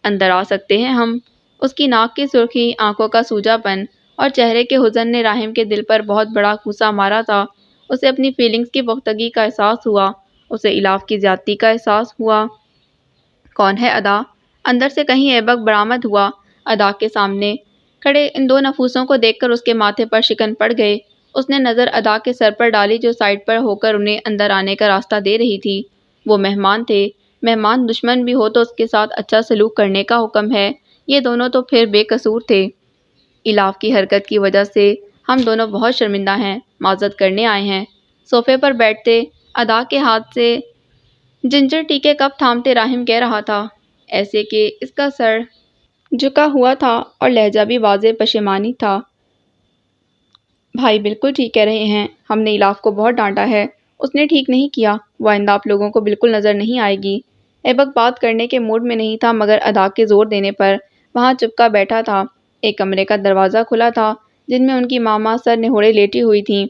اندر آ سکتے ہیں ہم؟ اس کی ناک کی سرخی، آنکھوں کا سوجا پن اور چہرے کے حزن نے راہم کے دل پر بہت بڑا گھوسا مارا تھا۔ اسے اپنی فیلنگز کی پختگی کا احساس ہوا، اسے الاف کی زیادتی کا احساس ہوا۔ کون ہے ادا؟ اندر سے کہیں ایبک برآمد ہوا۔ ادا کے سامنے کھڑے ان دو نفوسوں کو دیکھ کر اس کے ماتھے پر شکن پڑ گئے۔ اس نے نظر ادا کے سر پر ڈالی جو سائڈ پر ہو کر انہیں اندر آنے کا راستہ دے رہی تھی۔ وہ مہمان تھے، مہمان دشمن بھی ہو تو اس کے ساتھ اچھا سلوک کرنے کا حکم ہے۔ یہ دونوں تو پھر بے قصور تھے۔ الاف کی حرکت کی وجہ سے ہم دونوں بہت شرمندہ ہیں، معذرت کرنے آئے ہیں۔ صوفے پر بیٹھتے ادا کے ہاتھ سے جنجر ٹی کے کپ تھامتے راہم کہہ رہا تھا۔ ایسے کہ اس کا سر جھکا ہوا تھا اور لہجہ بھی واضح پشیمانی تھا۔ بھائی بالکل ٹھیک کہہ رہے ہیں، ہم نے الاف کو بہت ڈانٹا ہے، اس نے ٹھیک نہیں کیا، وہ آئندہ آپ لوگوں کو بالکل نظر نہیں آئے گی۔ ایبک بات کرنے کے موڈ میں نہیں تھا مگر ادا کے زور دینے پر وہاں چپکا بیٹھا تھا۔ ایک کمرے کا دروازہ کھلا تھا جن میں ان کی ماما سر نہوڑے لیٹی ہوئی تھیں۔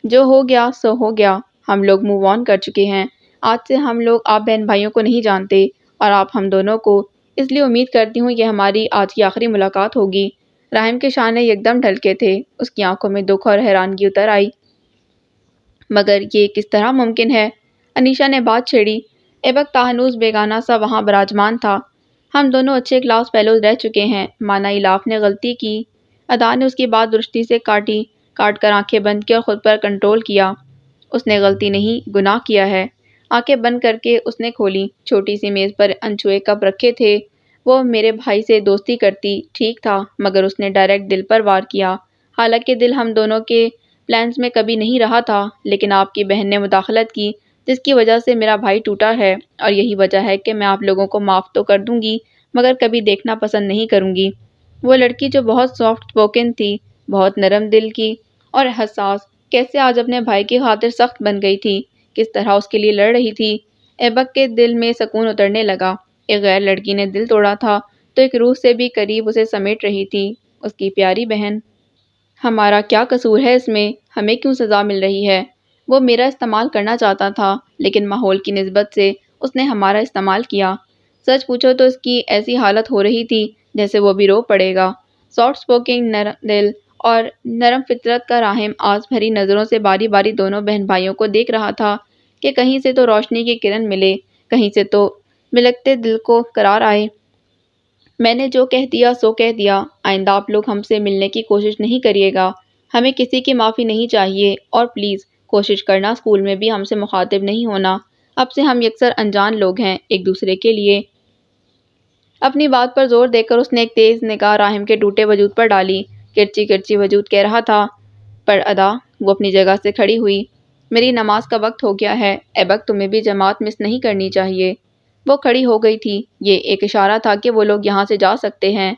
جو ہو گیا سو ہو گیا، ہم لوگ موو آن کر چکے ہیں، آج سے ہم لوگ آپ بہن بھائیوں کو نہیں جانتے اور آپ ہم دونوں کو، اس لیے امید کرتی ہوں یہ ہماری آج کی آخری ملاقات ہوگی۔ رحیم کے شانے یکدم ڈھلکے تھے، اس کی آنکھوں میں دکھ اور حیرانگی اتر آئی۔ مگر یہ کس طرح ممکن ہے؟ انیشا نے بات چھیڑی۔ ایبک تاہنوز بیگانہ سا وہاں براجمان تھا۔ ہم دونوں اچھے کلاس فیلوز رہ چکے ہیں، مانا الاف نے غلطی کی۔ ادا نے اس کی بات درستی سے کاٹ کر آنکھیں بند کی اور خود پر کنٹرول کیا۔ اس نے غلطی نہیں، گناہ کیا ہے۔ آنکھیں بند کر کے اس نے کھولی۔ چھوٹی سی میز پر انچوئے کپ رکھے تھے۔ وہ میرے بھائی سے دوستی کرتی، ٹھیک تھا، مگر اس نے ڈائریکٹ دل پر وار کیا۔ حالانکہ دل ہم دونوں کے پلانز میں کبھی نہیں رہا تھا، لیکن آپ کی بہن نے مداخلت کی جس کی وجہ سے میرا بھائی ٹوٹا ہے، اور یہی وجہ ہے کہ میں آپ لوگوں کو معاف تو کر دوں گی مگر کبھی دیکھنا پسند نہیں کروں گی۔ وہ لڑکی جو بہت سافٹ اسپوکن تھی، بہت نرم دل کی اور حساس، کیسے آج اپنے بھائی کی خاطر سخت بن گئی تھی، کس طرح اس کے لیے لڑ رہی تھی۔ ایبک کے دل میں سکون اترنے لگا۔ ایک غیر لڑکی نے دل توڑا تھا تو ایک روح سے بھی قریب اسے سمیٹ رہی تھی، اس کی پیاری بہن۔ ہمارا کیا قصور ہے اس میں؟ ہمیں کیوں سزا مل رہی ہے؟ وہ میرا استعمال کرنا چاہتا تھا لیکن ماحول کی نسبت سے اس نے ہمارا استعمال کیا۔ سچ پوچھو تو اس کی ایسی حالت ہو رہی تھی جیسے وہ بھی رو پڑے گا۔ سافٹ اسپوکنگ، نرم دل اور نرم فطرت کا رحیم آس بھری نظروں سے باری باری دونوں بہن بھائیوں کو دیکھ رہا تھا کہ کہیں سے تو روشنی کی کرن ملے، کہیں سے تو بلکتے دل کو قرار آئے۔ میں نے جو کہہ دیا سو کہہ دیا، آئندہ آپ لوگ ہم سے ملنے کی کوشش نہیں کریے گا، ہمیں کسی کی معافی نہیں چاہیے، اور پلیز کوشش کرنا اسکول میں بھی ہم سے مخاطب نہیں ہونا، اب سے ہم یکسر انجان لوگ ہیں ایک دوسرے کے لیے۔ اپنی بات پر زور دے کر اس نے ایک تیز نگاہ رحیم کے ٹوٹے وجود پر ڈالی۔ کرچی کرچی وجود کہہ رہا تھا، پر ادا وہ اپنی جگہ سے کھڑی ہوئی۔ میری نماز کا وقت ہو گیا ہے، ایبک تمہیں بھی جماعت مس نہیں کرنی چاہیے۔ وہ کھڑی ہو گئی تھی، یہ ایک اشارہ تھا کہ وہ لوگ یہاں سے جا سکتے ہیں۔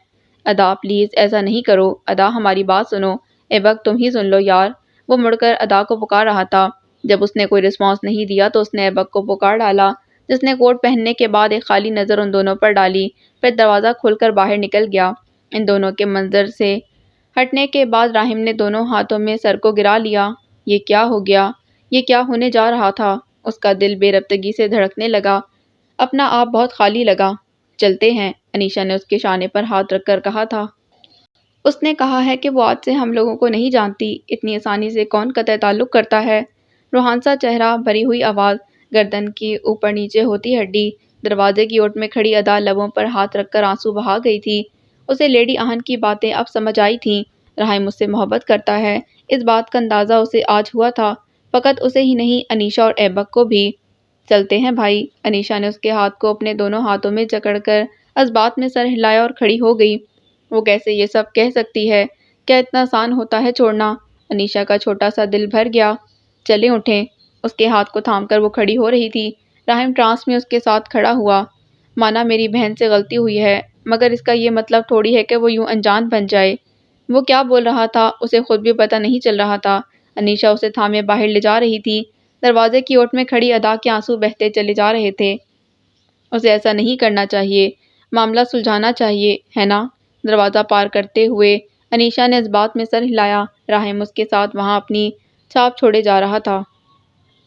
ادا پلیز ایسا نہیں کرو، ادا ہماری بات سنو، ایبک تم ہی سن لو یار۔ وہ مڑ کر ادا کو پکار رہا تھا۔ جب اس نے کوئی رسپانس نہیں دیا تو اس نے ایبک کو پکار ڈالا، جس نے کوٹ پہننے کے بعد ایک خالی نظر ان دونوں پر ڈالی، پھر دروازہ کھول کر باہر نکل گیا۔ ان دونوں کے منظر سے ہٹنے کے بعد رحیم نے دونوں ہاتھوں میں سر کو گرا لیا۔ یہ کیا ہو گیا؟ یہ کیا ہونے جا رہا تھا؟ اس کا دل بے ربطگی سے دھڑکنے لگا، اپنا آپ بہت خالی لگا۔ چلتے ہیں، انیشا نے اس کے شانے پر ہاتھ رکھ کر کہا تھا۔ اس نے کہا ہے کہ وہ آج سے ہم لوگوں کو نہیں جانتی، اتنی آسانی سے کون قطع تعلق کرتا ہے؟ روحان سا چہرہ، بھری ہوئی آواز، گردن کی اوپر نیچے ہوتی ہڈی۔ دروازے کی اوٹ میں کھڑی ادا لبوں پر ہاتھ رکھ کر آنسو بہا گئی تھی۔ اسے لیڈی آہن کی باتیں اب سمجھ آئی تھیں۔ رحیم اس سے محبت کرتا ہے، اس بات کا اندازہ اسے آج ہوا تھا، فقط اسے ہی نہیں، انیشا اور ایبک کو بھی۔ چلتے ہیں بھائی۔ انیشا نے اس کے ہاتھ کو اپنے دونوں ہاتھوں میں جکڑ کر اس بات میں سر ہلایا اور کھڑی ہو گئی۔ وہ کیسے یہ سب کہہ سکتی ہے؟ کیا اتنا آسان ہوتا ہے چھوڑنا؟ انیشا کا چھوٹا سا دل بھر گیا۔ چلیں اٹھیں۔ اس کے ہاتھ کو تھام کر وہ کھڑی ہو رہی تھی۔ رحیم ٹرانس میں اس کے ساتھ کھڑا ہوا۔ مانا میری بہن سے غلطی ہوئی ہے، مگر اس کا یہ مطلب تھوڑی ہے کہ وہ یوں انجان بن جائے۔ وہ کیا بول رہا تھا اسے خود بھی پتہ نہیں چل رہا تھا۔ انیشا اسے تھامے باہر لے جا رہی تھی۔ دروازے کی اوٹ میں کھڑی ادا کے آنسو بہتے چلے جا رہے تھے۔ اسے ایسا نہیں کرنا چاہیے، معاملہ سلجھانا چاہیے، ہے نا؟ دروازہ پار کرتے ہوئے انیشا نے اس بات میں سر ہلایا۔ رحیم اس کے ساتھ وہاں اپنی چھاپ چھوڑے جا رہا تھا۔